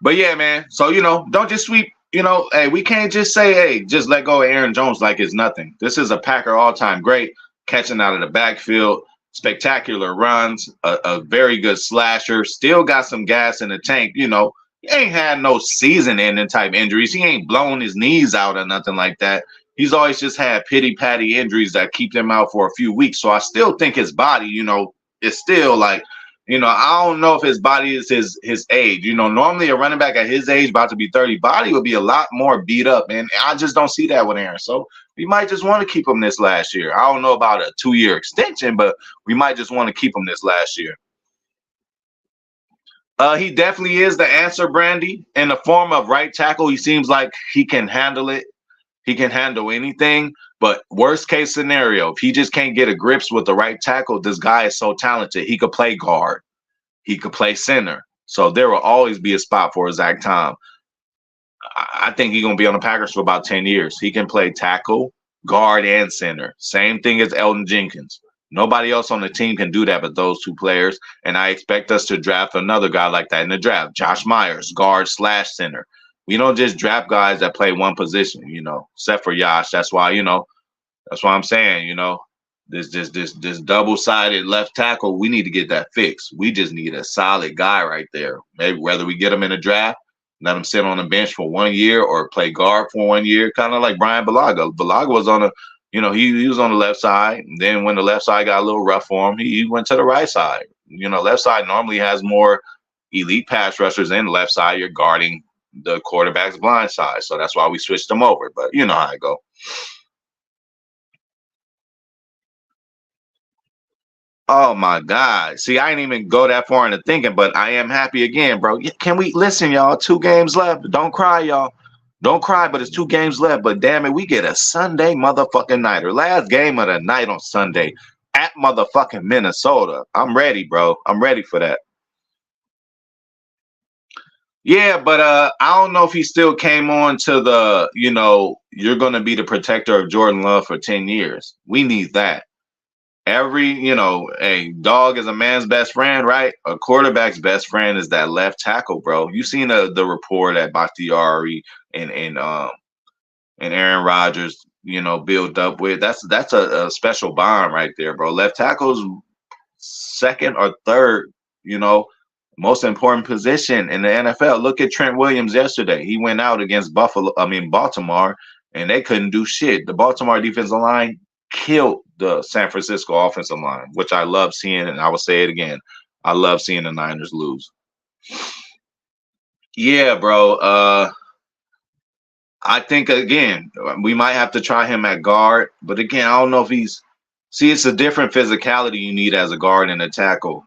But yeah, man. So don't just sweep. Hey, we can't just say, hey, just let go of Aaron Jones like it's nothing. This is a Packer all-time great, catching out of the backfield. Spectacular runs, a very good slasher, still got some gas in the tank. He ain't had no season-ending type injuries. He ain't blown his knees out or nothing like that. He's always just had pity-patty injuries that keep him out for a few weeks. So I still think his body, is still like, I don't know if his body is his age. Normally a running back at his age, about to be 30, body would be a lot more beat up. And I just don't see that with Aaron. So we might just want to keep him this last year. I don't know about a 2-year extension, but we might just want to keep him this last year. He definitely is the answer, Brandy. In the form of right tackle, he seems like he can handle it. He can handle anything. But worst case scenario, if he just can't get a grips with the right tackle, this guy is so talented. He could play guard. He could play center. So there will always be a spot for Zach Tom. I think he's gonna be on the Packers for about 10 years. He can play tackle, guard, and center. Same thing as Elton Jenkins. Nobody else on the team can do that but those two players. And I expect us to draft another guy like that in the draft. Josh Myers, guard slash center. We don't just draft guys that play one position, except for Yash. That's why, that's why I'm saying, this double-sided left tackle, we need to get that fixed. We just need a solid guy right there. Maybe whether we get him in the draft, let him sit on the bench for 1 year or play guard for 1 year, kind of like Brian Bulaga. Bulaga was on he was on the left side. And then when the left side got a little rough for him, he went to the right side. Left side normally has more elite pass rushers in the left side. You're guarding the quarterback's blind side. So that's why we switched them over. But you know how it go. Oh my God. See, I didn't even go that far into thinking, but I am happy again, bro. Can we listen, y'all? 2 games left. Don't cry, y'all. Don't cry, but it's 2 games left. But damn it, we get a Sunday motherfucking nighter. Last game of the night on Sunday at motherfucking Minnesota. I'm ready, bro. I'm ready for that. Yeah, but I don't know if he still came on to the, you're gonna be the protector of Jordan Love for 10 years. We need that. A dog is a man's best friend, right? A quarterback's best friend is that left tackle, bro. You seen the report that Bakhtiari and Aaron Rodgers, built up with. That's a special bond right there, bro. Left tackle's second or third, most important position in the NFL. Look at Trent Williams yesterday. He went out against Baltimore, and they couldn't do shit. The Baltimore defensive line killed the San Francisco offensive line, which I love seeing, and I will say it again. I love seeing the Niners lose. Yeah, bro. I think again we might have to try him at guard, but again, I don't know if he's. See, it's a different physicality you need as a guard and a tackle,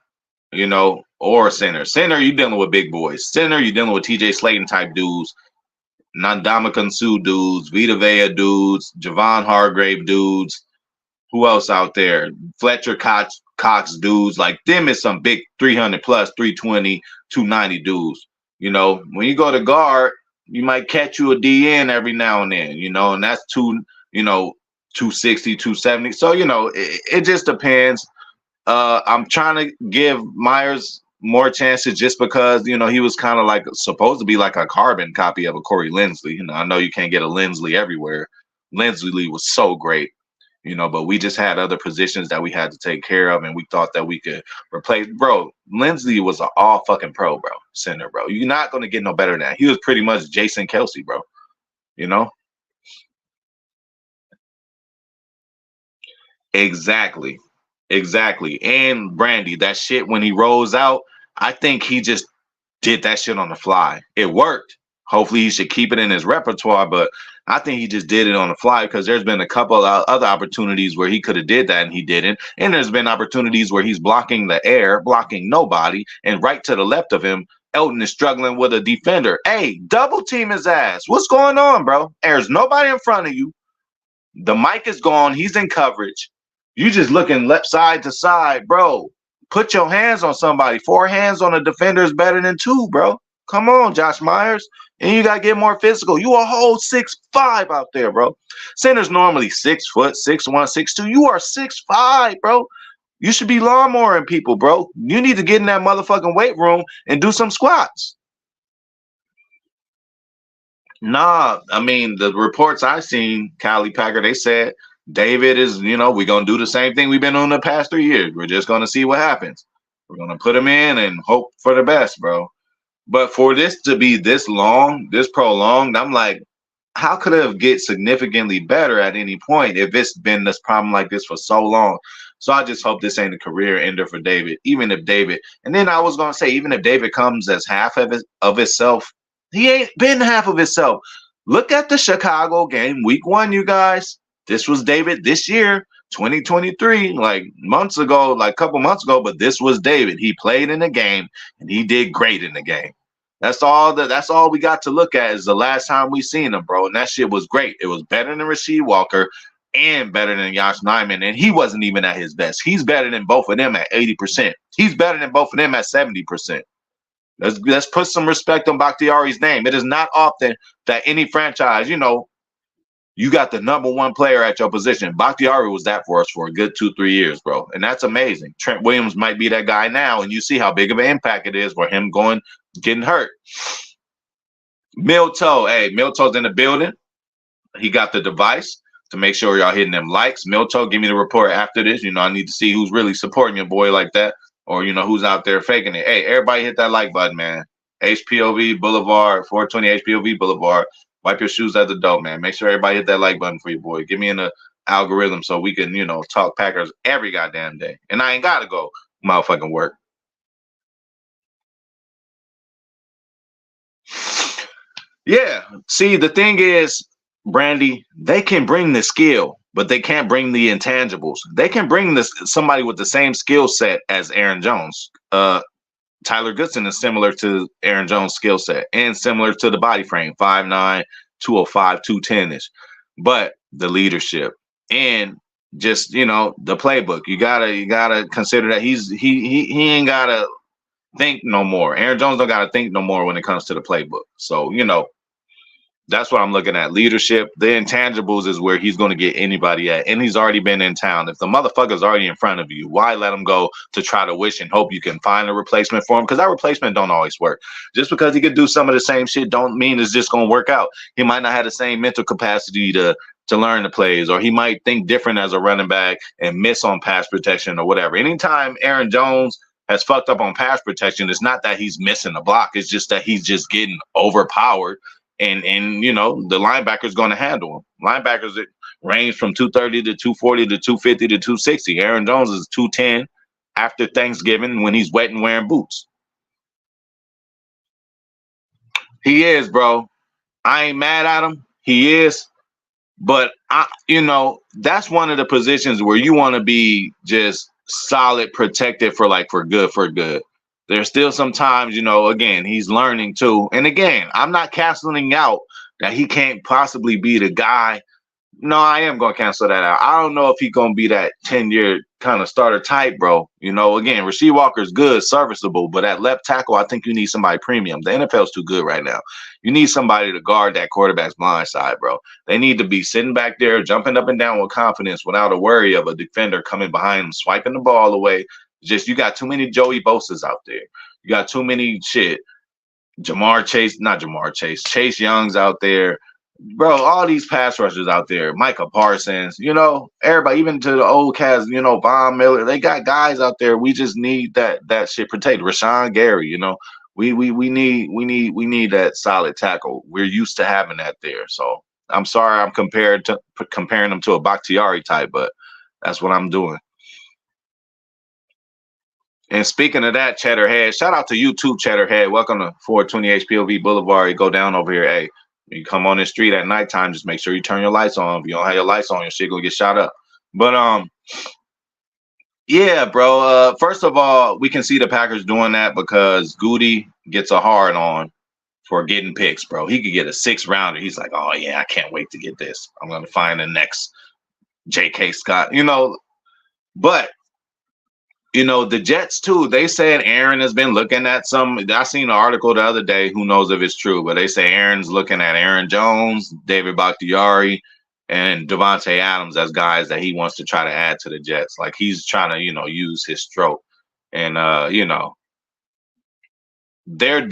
or a center. Center, you're dealing with big boys. Center, you're dealing with TJ Slayton type dudes, Ndamukong Suh dudes, Vita Vea dudes, Javon Hargrave dudes. Who else out there? Fletcher Cox dudes. Like them is some big 300 plus, 320, 290 dudes. When you go to guard, you might catch you a DN every now and then, and that's 260, 270. So, it just depends. I'm trying to give Myers more chances just because, he was kind of like supposed to be like a carbon copy of a Corey Linsley. I know you can't get a Linsley everywhere. Linsley was so great. But we just had other positions that we had to take care of, and we thought that we could replace. Bro, Linsley was an all fucking pro, bro, center, bro. You're not going to get no better than that. He was pretty much Jason Kelce, bro. Exactly. And Brandy, that shit when he rolls out, I think he just did that shit on the fly. It worked. Hopefully he should keep it in his repertoire, but I think he just did it on the fly because there's been a couple of other opportunities where he could have did that and he didn't. And there's been opportunities where he's blocking the air, blocking nobody, and right to the left of him, Elton is struggling with a defender. Hey, double team his ass. What's going on, bro? There's nobody in front of you. The mic is gone. He's in coverage. You just looking left side to side, bro. Put your hands on somebody. 4 hands on a defender is better than 2, bro. Come on, Josh Myers. And you got to get more physical. You a whole 6'5" out there, bro. Center's normally 6 foot, 6'1", 6'2". You are 6'5", bro. You should be lawnmowering people, bro. You need to get in that motherfucking weight room and do some squats. Nah, I mean, the reports I seen, Cali Packer, they said David is, we're going to do the same thing we've been doing the past 3 years. We're just going to see what happens. We're going to put him in and hope for the best, bro. But for this to be this long, this prolonged, I'm like, how could it get significantly better at any point if it's been this problem like this for so long? So I just hope this ain't a career ender for David, even if David, and then I was going to say, even if David comes as half of himself, he ain't been half of himself. Look at the Chicago game, week 1, you guys. This was David this year. 2023, like months ago, like a couple months ago, but this was David. He played in the game and he did great in the game. That's all we got to look at is the last time we seen him, bro. And that shit was great. It was better than Rasheed Walker and better than Josh Nyman. And he wasn't even at his best. He's better than both of them at 80%. He's better than both of them at 70%. Let's put some respect on Bakhtiari's name. It is not often that any franchise, you got the number one player at your position. Bakhtiari was that for us for a good 2-3 years, bro. And that's amazing. Trent Williams might be that guy now, and you see how big of an impact it is for him getting hurt. Milto, hey, Milto's in the building. He got the device to make sure y'all hitting them likes. Milto, give me the report after this. I need to see who's really supporting your boy like that, or who's out there faking it. Hey, everybody hit that like button, man. HPOV Boulevard, 420 HPOV Boulevard. Wipe your shoes at the door, man. Make sure everybody hit that like button for your boy. Get me in the algorithm so we can, talk Packers every goddamn day. And I ain't got to go motherfucking work. Yeah. See, the thing is, Brandy, they can bring the skill, but they can't bring the intangibles. They can bring somebody with the same skill set as Aaron Jones. Tyler Goodson is similar to Aaron Jones' skill set and similar to the body frame, 5'9", 205, 210-ish. But the leadership and just, the playbook, you gotta consider that he ain't gotta think no more. Aaron Jones don't gotta think no more when it comes to the playbook. So, that's what I'm looking at. Leadership, the intangibles is where he's going to get anybody at. And he's already been in town. If the motherfucker's already in front of you, why let him go to try to wish and hope you can find a replacement for him? Because that replacement don't always work. Just because he could do some of the same shit don't mean it's just going to work out. He might not have the same mental capacity to learn the plays, or he might think different as a running back and miss on pass protection or whatever. Anytime Aaron Jones has fucked up on pass protection, it's not that he's missing the block. It's just that he's just getting overpowered. And the linebacker's going to handle him. Linebackers range from 230 to 240 to 250 to 260. Aaron Jones is 210 after Thanksgiving when he's wet and wearing boots. He is, bro. I ain't mad at him. He is. But, that's one of the positions where you want to be just solid, protected for good. There's still some times, again, he's learning too. And again, I'm not canceling out that he can't possibly be the guy. No, I am going to cancel that out. I don't know if he's going to be that 10-year kind of starter type, bro. Again, Rasheed Walker's good, serviceable, but at left tackle, I think you need somebody premium. The NFL's too good right now. You need somebody to guard that quarterback's blind side, bro. They need to be sitting back there, jumping up and down with confidence without a worry of a defender coming behind them, swiping the ball away. You got too many Joey Bosa's out there. You got too many Chase Young's out there. Bro, all these pass rushers out there, Micah Parsons, everybody, even to the old cast, Von Miller, they got guys out there. We just need that shit protected. Rashawn Gary, we need that solid tackle. We're used to having that there. So I'm sorry I'm comparing them to a Bakhtiari type, but that's what I'm doing. And speaking of that, Cheddarhead, shout out to you too, Cheddarhead. Welcome to 420 HPOV Boulevard. You go down over here. Hey, you come on the street at nighttime, just make sure you turn your lights on. If you don't have your lights on, your shit gonna get shot up. But yeah, bro. First of all, we can see the Packers doing that because Goody gets a hard on for getting picks, bro. He could get a 6th rounder. He's like, oh yeah, I can't wait to get this. I'm gonna find the next J.K. Scott, but the Jets too, they said Aaron has been looking at I seen an article the other day, who knows if it's true, but they say Aaron's looking at Aaron Jones, David Bakhtiari, and Devontae Adams as guys that he wants to try to add to the Jets. Like he's trying to, use his stroke. And their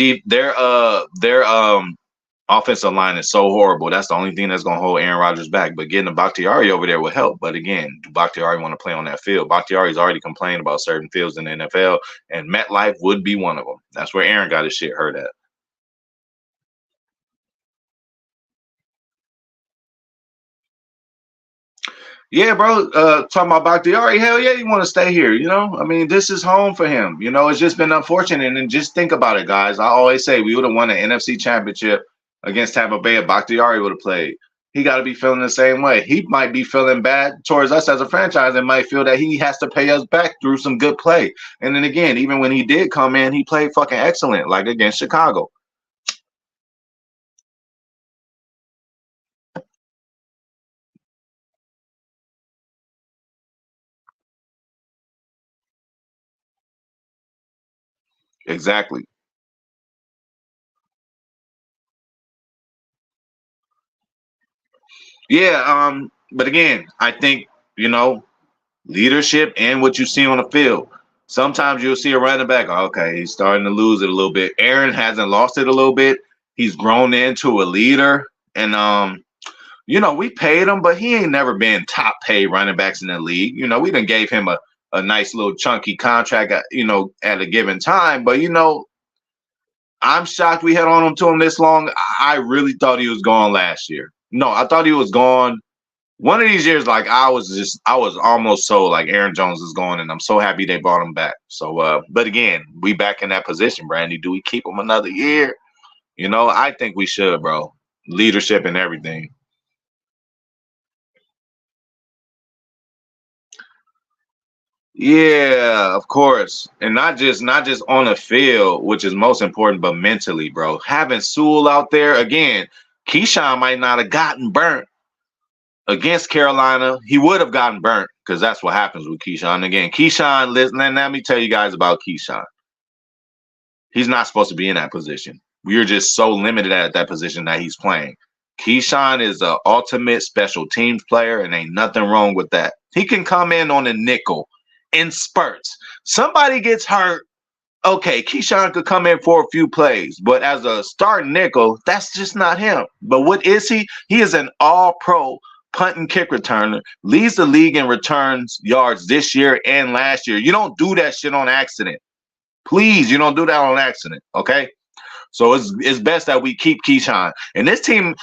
offensive line is so horrible. That's the only thing that's going to hold Aaron Rodgers back. But getting a Bakhtiari over there will help. But again, do Bakhtiari want to play on that field? Bakhtiari's already complained about certain fields in the NFL, and MetLife would be one of them. That's where Aaron got his shit hurt at. Yeah, bro. Talking about Bakhtiari, hell yeah, you want to stay here. I mean, this is home for him. It's just been unfortunate. And just think about it, guys. I always say we would have won an NFC championship against Tampa Bay if Bakhtiari would have played. he got to be feeling the same way. He might be feeling bad towards us as a franchise and might feel that he has to pay us back through some good play. And then again, even when he did come in, he played fucking excellent, like against Chicago. Exactly. Yeah. But again, I think, you know, leadership and what you see on the field. Sometimes you'll see a running back, okay, he's starting to lose it a little bit. Aaron hasn't lost it a little bit. He's grown into a leader. And we paid him, but he ain't never been top paid running backs in the league. We done gave him a nice little chunky contract at a given time. But I'm shocked we held on to him this long. I really thought he was gone last year. No, I thought he was gone one of these years. Like I was almost so like Aaron Jones is going, and I'm so happy they brought him back. So but again, we back in that position, Brandy. Do we keep him another year? I think we should, bro. Leadership and everything. Yeah, of course. And not just on the field, which is most important, but mentally, bro. Having Sewell out there again, Keyshawn might not have gotten burnt against Carolina. He would have gotten burnt because that's what happens with Keyshawn. Again, Keyshawn, listen, let me tell you guys about Keyshawn. He's not supposed to be in that position. We're just so limited at that position that he's playing. Keyshawn is an ultimate special teams player, and ain't nothing wrong with that. He can come in on a nickel in spurts. Somebody gets hurt, okay, Keyshawn could come in for a few plays, but as a starting nickel, that's just not him. But what is he? He is an all-pro punt and kick returner, leads the league in returns yards this year and last year. You don't do that shit on accident. Please, you don't do that on accident, okay? So it's best that we keep Keyshawn. And this team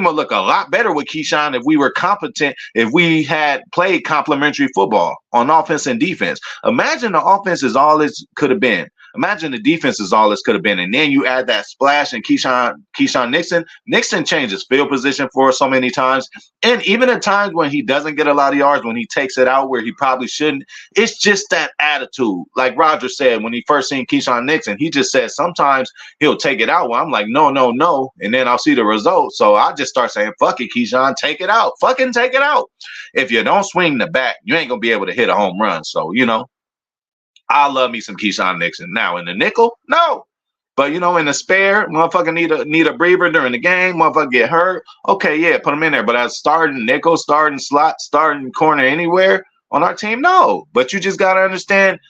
will look a lot better with Keyshawn if we were competent, if we had played complementary football on offense and defense. Imagine the offense is all it could have been. Imagine the defense is all this could have been. And then you add that splash and Keyshawn Nixon. Nixon changes field position for us so many times. And even at times when he doesn't get a lot of yards, when he takes it out where he probably shouldn't, it's just that attitude. Like Roger said when he first seen Keyshawn Nixon, he just said sometimes he'll take it out. Well, I'm like, no, no, no. And then I'll see the results. So I just start saying, fuck it, Keyshawn, take it out. Fucking take it out. If you don't swing the bat, you ain't going to be able to hit a home run. So, I love me some Keyshawn Nixon. Now, in the nickel, no. But, in the spare, motherfucker need a breather during the game. Motherfucker get hurt. Okay, yeah, put him in there. But as starting nickel, starting slot, starting corner anywhere on our team, no. But you just got to understand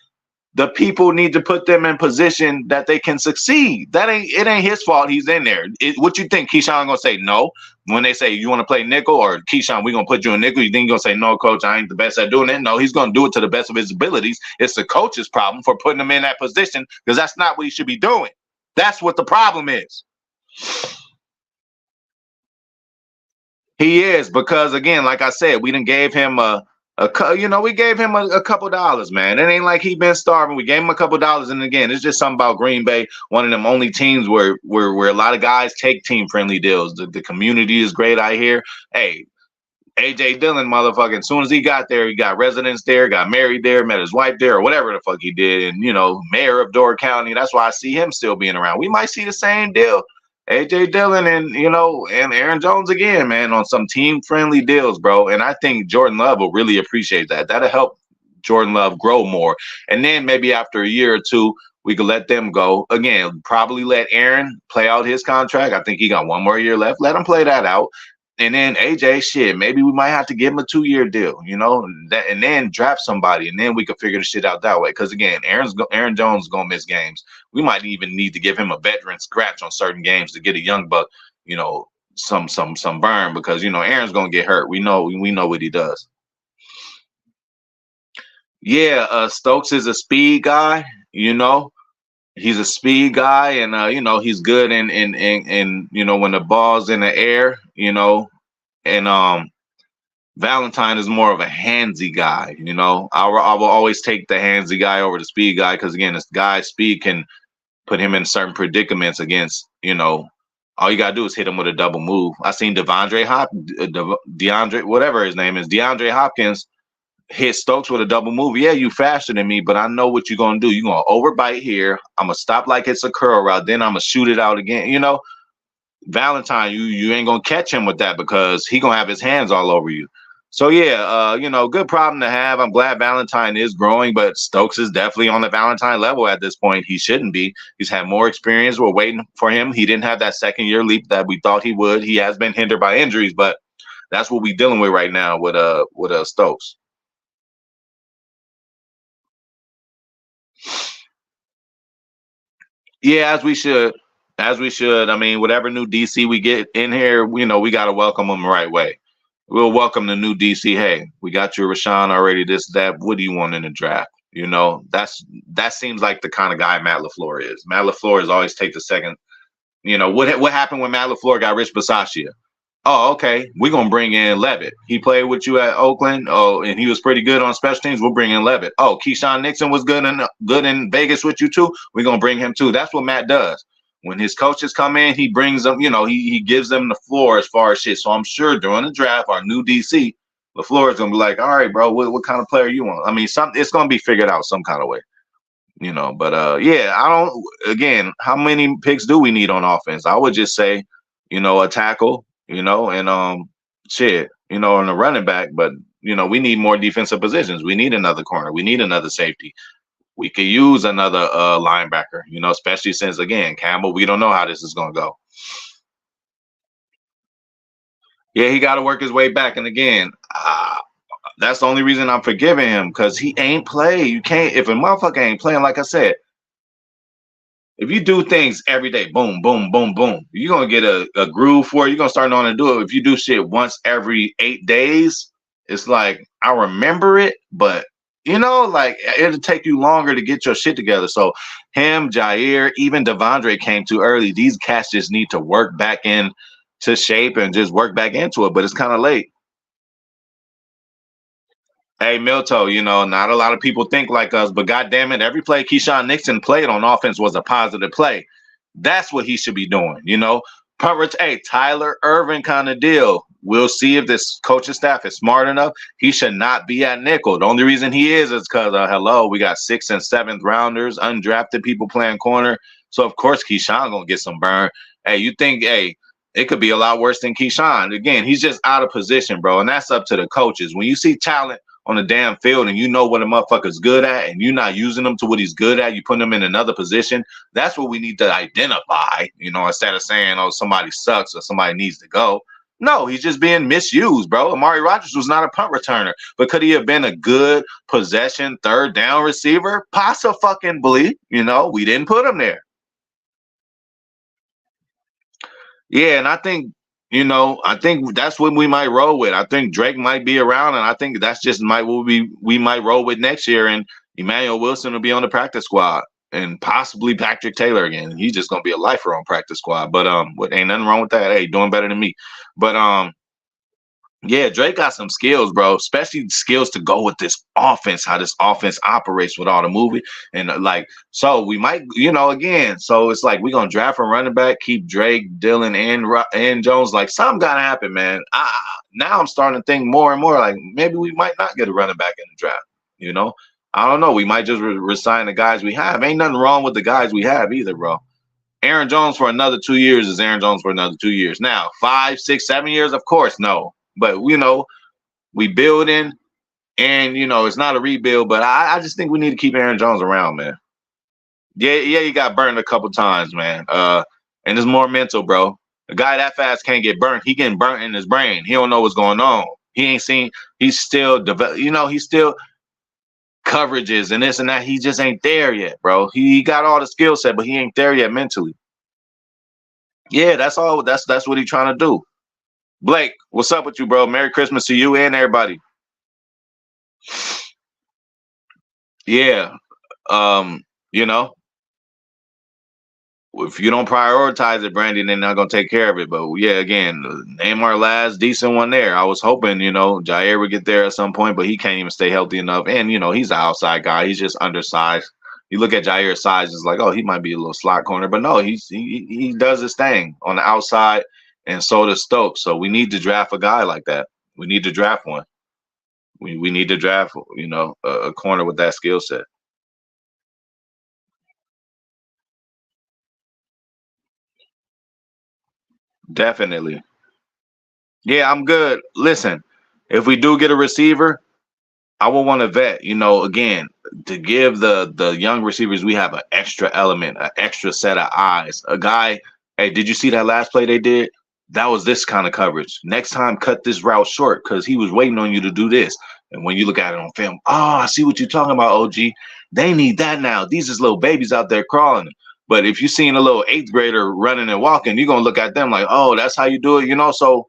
the people need to put them in position that they can succeed. It ain't his fault he's in there. What you think, Keyshawn gonna say no? When they say you want to play nickel or Keyshawn, we're gonna put you in nickel, you think he's gonna say no, coach, I ain't the best at doing it? No, he's gonna do it to the best of his abilities. It's the coach's problem for putting him in that position because that's not what he should be doing. That's what the problem is. He is because again, like I said, we didn't gave him we gave him a couple dollars, man. It ain't like he been starving. We gave him a couple dollars, and again, it's just something about Green Bay, one of them only teams where a lot of guys take team friendly deals. The community is great. I hear. Hey, AJ Dillon, motherfucking, as soon as he got there, he got residence there, got married there, met his wife there, or whatever the fuck he did, and mayor of Door County. That's why I see him still being around. We might see the same deal. AJ Dillon and Aaron Jones again, man, on some team friendly deals, bro. And I think Jordan Love will really appreciate that. That'll help Jordan Love grow more. And then maybe after a year or two, we could let them go. Again, probably let Aaron play out his contract. I think he got one more year left. Let him play that out. And then AJ, shit, maybe we might have to give him a 2-year deal, and then draft somebody, and then we could figure the shit out that way. Because again, Aaron Jones is gonna miss games. We might even need to give him a veteran scratch on certain games to get a young buck, some burn because Aaron's gonna get hurt. We know what he does. Yeah, Stokes is a speed guy. He's a speed guy, and he's good in when the ball's in the air. And Valentine is more of a handsy guy. I will always take the handsy guy over the speed guy because again, this guy's speed can put him in certain predicaments against All you gotta do is hit him with a double move. I seen DeAndre, whatever his name is, DeAndre Hopkins hit Stokes with a double move. Yeah, you faster than me, but I know what you're gonna do. You're gonna overbite here. I'm gonna stop like it's a curl route. Then I'm gonna shoot it out again. Valentine, you ain't gonna catch him with that because he gonna have his hands all over you. So yeah, good problem to have. I'm glad Valentine is growing, but Stokes is definitely on the Valentine level at this point. He shouldn't be. He's had more experience. We're waiting for him. He didn't have that second year leap that we thought he would. He has been hindered by injuries, but that's what we're dealing with right now with Stokes. Yeah, as we should. As we should. I mean, whatever new DC we get in here, we got to welcome them the right way. We'll welcome the new DC. Hey, we got your Rashawn already. This, that. What do you want in the draft? That seems like the kind of guy Matt LaFleur is. Matt LaFleur is always take the second. What happened when Matt LaFleur got Rich Bisaccia? Oh, okay. We're gonna bring in Levitt. He played with you at Oakland. Oh, and he was pretty good on special teams. We'll bring in Levitt. Oh, Keyshawn Nixon was good in Vegas with you too. We're gonna bring him too. That's what Matt does. When his coaches come in, he brings them. He gives them the floor as far as shit. So I'm sure during the draft, our new DC, LaFleur is gonna be like, all right, bro, what kind of player you want? I mean, it's gonna be figured out some kind of way. But yeah, I don't. Again, how many picks do we need on offense? I would just say, a tackle, and shit, and a running back. But we need more defensive positions. We need another corner. We need another safety. We could use another linebacker. Especially since again Campbell, we don't know how this is gonna go. Yeah, he got to work his way back. And again, that's the only reason I'm forgiving him because he ain't play. You can't if a motherfucker ain't playing. Like I said, if you do things every day, boom, boom, boom, boom, you're gonna get a groove for it. You're gonna start knowing to do it. If you do shit once every 8 days, it's like I remember it, but like it'll take you longer to get your shit together. So him, Jair, even Devondre came too early. These cats just need to work back in to shape and just work back into it, but it's kind of late. Hey, Milto, not a lot of people think like us, but goddamn it, every play Keyshawn Nixon played on offense was a positive play. That's what he should be doing, Hey, Tyler Irvin kind of deal. We'll see if this coaching staff is smart enough. He should not be at nickel. The only reason he is because, hello, we got 6th and 7th rounders, undrafted people playing corner. So, of course, Keyshawn going to get some burn. Hey, you think, hey, it could be a lot worse than Keyshawn. Again, he's just out of position, bro, and that's up to the coaches. When you see talent on the damn field and you know what a motherfucker's good at and you're not using him to what he's good at, you put him in another position. That's what we need to identify, instead of saying, oh, somebody sucks or somebody needs to go. No, he's just being misused, bro. Amari Rodgers was not a punt returner, but could he have been a good possession, third down receiver? Possibly. We didn't put him there. Yeah, and I think that's what we might roll with. I think Drake might be around, and I think that's just what we might roll with next year. And Emmanuel Wilson will be on the practice squad, and possibly Patrick Taylor again. He's just gonna be a lifer on practice squad. But ain't nothing wrong with that. Hey, doing better than me. But yeah, Drake got some skills, bro, especially skills to go with this offense, how this offense operates with all the movie. And so we might, again, so it's like we're going to draft a running back, keep Drake, Dillon, and Jones. Like something got to happen, man. Now I'm starting to think more and more like maybe we might not get a running back in the draft, I don't know. We might just resign the guys we have. Ain't nothing wrong with the guys we have either, bro. Aaron Jones for another 2 years is Aaron Jones for another 2 years. Now, 5, 6, 7 years, of course, no. But we building, and it's not a rebuild. But I just think we need to keep Aaron Jones around, man. Yeah, he got burned a couple times, man. And it's more mental, bro. A guy that fast can't get burnt. He getting burnt in his brain. He don't know what's going on. He ain't seen. He's still he's still coverages and this and that. He just ain't there yet, bro. He got all the skill set, but he ain't there yet mentally. Yeah, that's all. That's what he's trying to do. Blake, what's up with you, bro? Merry Christmas to you and everybody. Yeah. If you don't prioritize it, Brandon, they're not gonna take care of it. But yeah, again, name our last decent one there. I was hoping, Jair would get there at some point, but he can't even stay healthy enough. And he's an outside guy. He's just undersized. You look at Jair size, it's like, oh, he might be a little slot corner, but no, he does his thing on the outside, and so does Stokes. So we need to draft a guy like that. We need to draft one. We need to draft, a corner with that skill set. Definitely. Yeah, I'm good. Listen, if we do get a receiver, I will want to vet, again, to give the young receivers we have an extra element, an extra set of eyes. A guy, hey, did you see that last play they did? That was this kind of coverage. Next time, cut this route short because he was waiting on you to do this. And when you look at it on film, oh, I see what you're talking about, OG. They need that now. These is little babies out there crawling. But if you're seeing a little eighth grader running and walking, you're gonna look at them like, oh, that's how you do it. So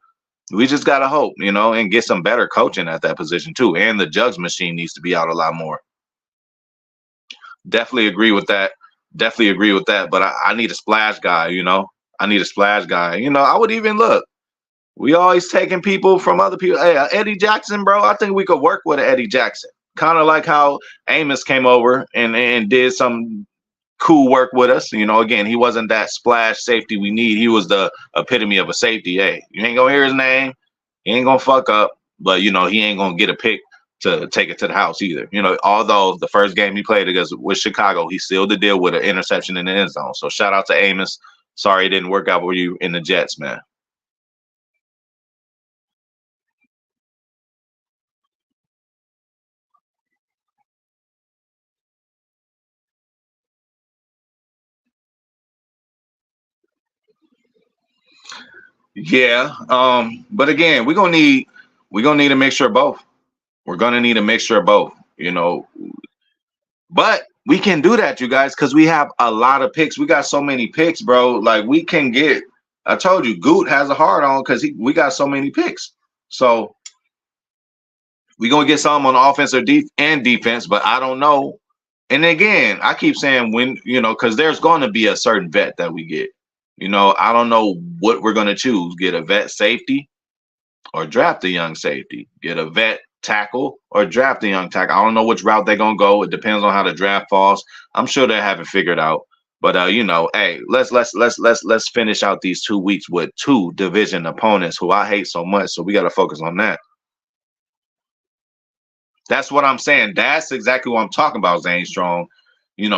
we just gotta hope, and get some better coaching at that position too. And the jugs machine needs to be out a lot more. Definitely agree with that. Definitely agree with that. But I need a splash guy, I need a splash guy. I would even look. We always taking people from other people. Hey, Eddie Jackson, bro. I think we could work with Eddie Jackson. Kind of like how Amos came over and did some cool work with us. Again, he wasn't that splash safety we need. He was the epitome of a safety. Hey, you ain't gonna hear his name. He ain't gonna fuck up, but he ain't gonna get a pick to take it to the house either. Although the first game he played against with Chicago, he sealed the deal with an interception in the end zone. So shout out to Amos. Sorry it didn't work out for you in the Jets, man. Yeah. But again, we're gonna need a mixture of both. We're gonna need a mixture of both, But we can do that, you guys, because we have a lot of picks. We got so many picks, bro. Like we can get. I told you, Goot has a hard on because we got so many picks. So we gonna get some on offense or and defense, but I don't know. And again, I keep saying when because there's going to be a certain vet that we get. I don't know what we're gonna choose. Get a vet safety or draft a young safety. Get a vet tackle or draft a young tackle. I don't know which route they're gonna go. It depends on how the draft falls. I'm sure they have it figured out. But hey, let's finish out these 2 weeks with two division opponents who I hate so much. So we got to focus on that. That's what I'm saying. That's exactly what I'm talking about, Zane Strong.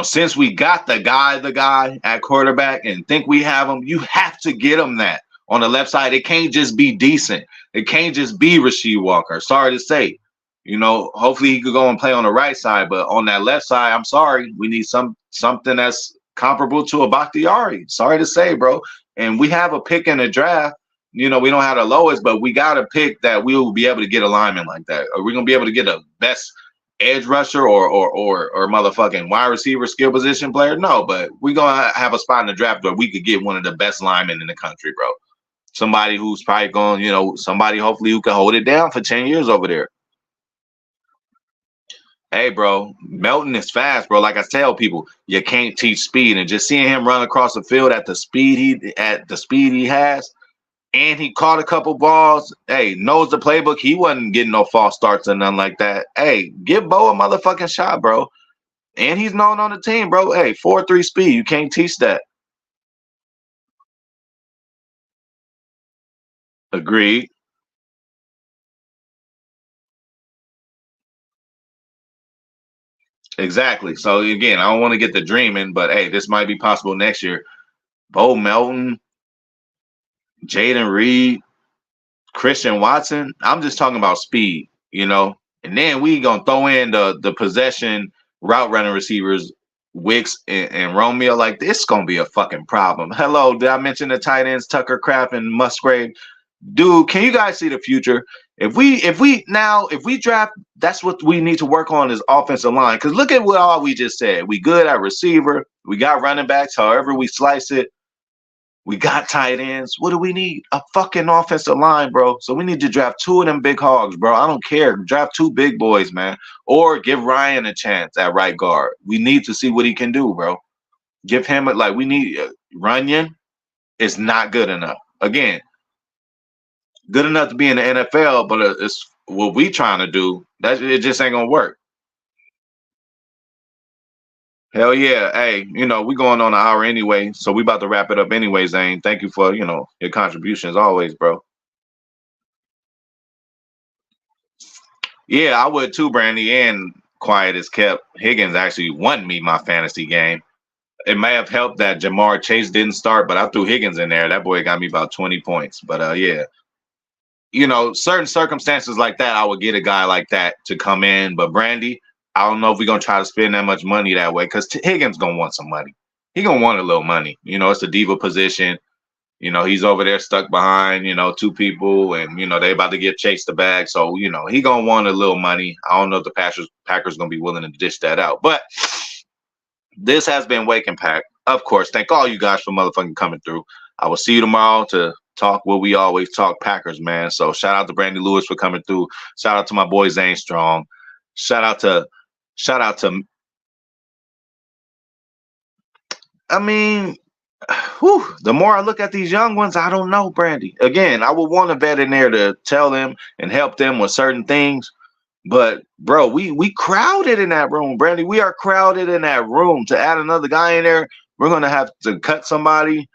Since we got the guy at quarterback and think we have him, you have to get him that on the left side. It can't just be decent. It can't just be Rasheed Walker. Sorry to say. Hopefully he could go and play on the right side, but on that left side, I'm sorry. We need something that's comparable to a Bakhtiari. Sorry to say, bro. And we have a pick in the draft. We don't have the lowest, but we got a pick that we will be able to get a lineman like that. Are we gonna be able to get a best edge rusher or motherfucking wide receiver skill position player? No, but we're gonna have a spot in the draft where we could get one of the best linemen in the country, bro. Somebody who's probably going, somebody hopefully who can hold it down for 10 years over there. Hey, bro, Melton is fast, bro. Like I tell people, you can't teach speed, and just seeing him run across the field at the speed he has, and he caught a couple balls. Hey, knows the playbook. He wasn't getting no false starts or nothing like that. Hey, give Bo a motherfucking shot, bro. And he's known on the team, bro. Hey, 4.3 speed. You can't teach that. Agreed. Exactly. So again, I don't want to get the dreaming, but hey, this might be possible next year. Bo Melton, Jaden Reed, Christian Watson. I'm just talking about speed. And then we gonna throw in the possession route running receivers, Wicks and Romeo. Like this gonna be a fucking problem. Hello, did I mention the tight ends Tucker Kraft and Musgrave? Dude, can you guys see the future? If we draft, that's what we need to work on is offensive line. Because look at what all we just said. We good at receiver. We got running backs. However we slice it. We got tight ends. What do we need? A fucking offensive line, bro. So we need to draft two of them big hogs, bro. I don't care. Draft two big boys, man. Or give Ryan a chance at right guard. We need to see what he can do, bro. Give him we need Runyon is not good enough. Again, good enough to be in the NFL, but it's what we trying to do. That it just ain't gonna work. Hell yeah. Hey, we going on an hour anyway, so we about to wrap it up anyway, Zane. Thank you for, your contributions always, bro. Yeah, I would too, Brandy. And quiet as kept. Higgins actually won me my fantasy game. It may have helped that Jamar Chase didn't start, but I threw Higgins in there. That boy got me about 20 points. But yeah, certain circumstances like that, I would get a guy like that to come in. But Brandy, I don't know if we're gonna try to spend that much money that way because Higgins gonna want some money. He gonna want a little money. It's a diva position. He's over there stuck behind, two people, and they about to give Chase the bag. So, he gonna want a little money. I don't know if the Packers gonna be willing to dish that out. But this has been Wake and Pack. Of course, thank all you guys for motherfucking coming through. I will see you tomorrow to talk what we always talk, Packers, man. So shout out to Brandy Lewis for coming through. Shout out to my boy Zane Strong. Shout out to I mean, the more I look at these young ones, I don't know, Brandy. Again, I would want a vet in there to tell them and help them with certain things. But bro, we crowded in that room, Brandy. We are crowded in that room. To add another guy in there, we're gonna have to cut somebody.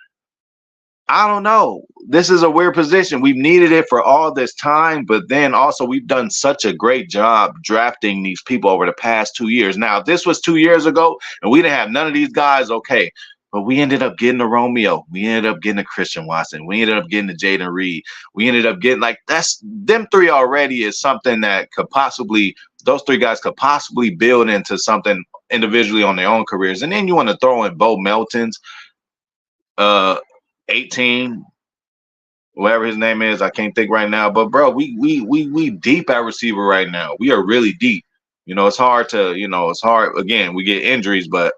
I don't know. This is a weird position. We've needed it for all this time, but then also we've done such a great job drafting these people over the past 2 years. Now, if this was 2 years ago and we didn't have none of these guys, okay. But we ended up getting a Romeo. We ended up getting a Christian Watson. We ended up getting a Jaden Reed. We ended up getting that's them three already is something that could possibly, those three guys could possibly build into something individually on their own careers. And then you want to throw in Bo Melton's 18, whatever his name is, I can't think right now. But bro, we deep at receiver right now. We are really deep. It's hard to, it's hard. Again, we get injuries, but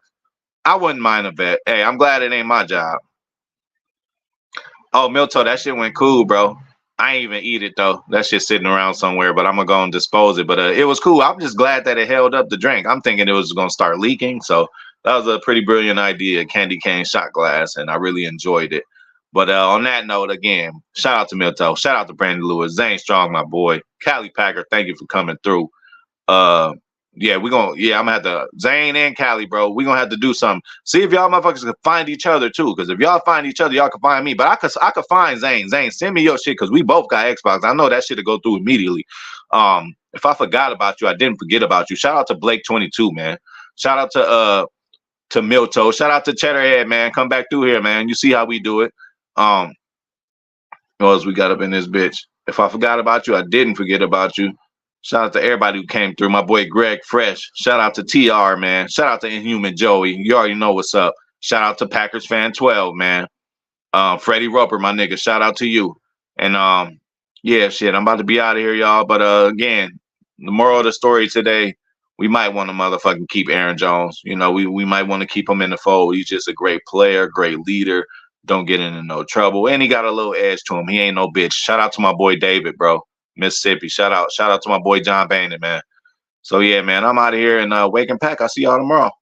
I wouldn't mind a vet. Hey, I'm glad it ain't my job. Oh, Milto, that shit went cool, bro. I ain't even eat it though. That shit sitting around somewhere, but I'm gonna go and dispose it. But it was cool. I'm just glad that it held up the drink. I'm thinking it was gonna start leaking. So that was a pretty brilliant idea, candy cane shot glass, and I really enjoyed it. But on that note, again, shout out to Milto, shout out to Brandon Lewis, Zane Strong, my boy, Callie Packer. Thank you for coming through. I'm gonna have to Zane and Callie, bro. We're gonna have to do something. See if y'all motherfuckers can find each other too. Because if y'all find each other, y'all can find me. But I could find Zane. Zane, send me your shit because we both got Xbox. I know that shit to go through immediately. If I forgot about you, I didn't forget about you. Shout out to Blake 22, man. Shout out to Milto. Shout out to Cheddarhead, man. Come back through here, man. You see how we do it. What else we got up in this bitch? If I forgot about you, I didn't forget about you. Shout out to everybody who came through. My boy Greg Fresh. Shout out to TR, man. Shout out to Inhuman Joey. You already know what's up. Shout out to Packers fan 12, man. Freddie Roper, my nigga. Shout out to you. And yeah, shit. I'm about to be out of here, y'all. But again, the moral of the story today, we might want to motherfucking keep Aaron Jones. We might want to keep him in the fold. He's just a great player, great leader. Don't get into no trouble. And he got a little edge to him. He ain't no bitch. Shout out to my boy David, bro. Mississippi. Shout out to my boy John Bannett, man. So yeah, man, I'm out of here and Wake and Pack. I'll see y'all tomorrow.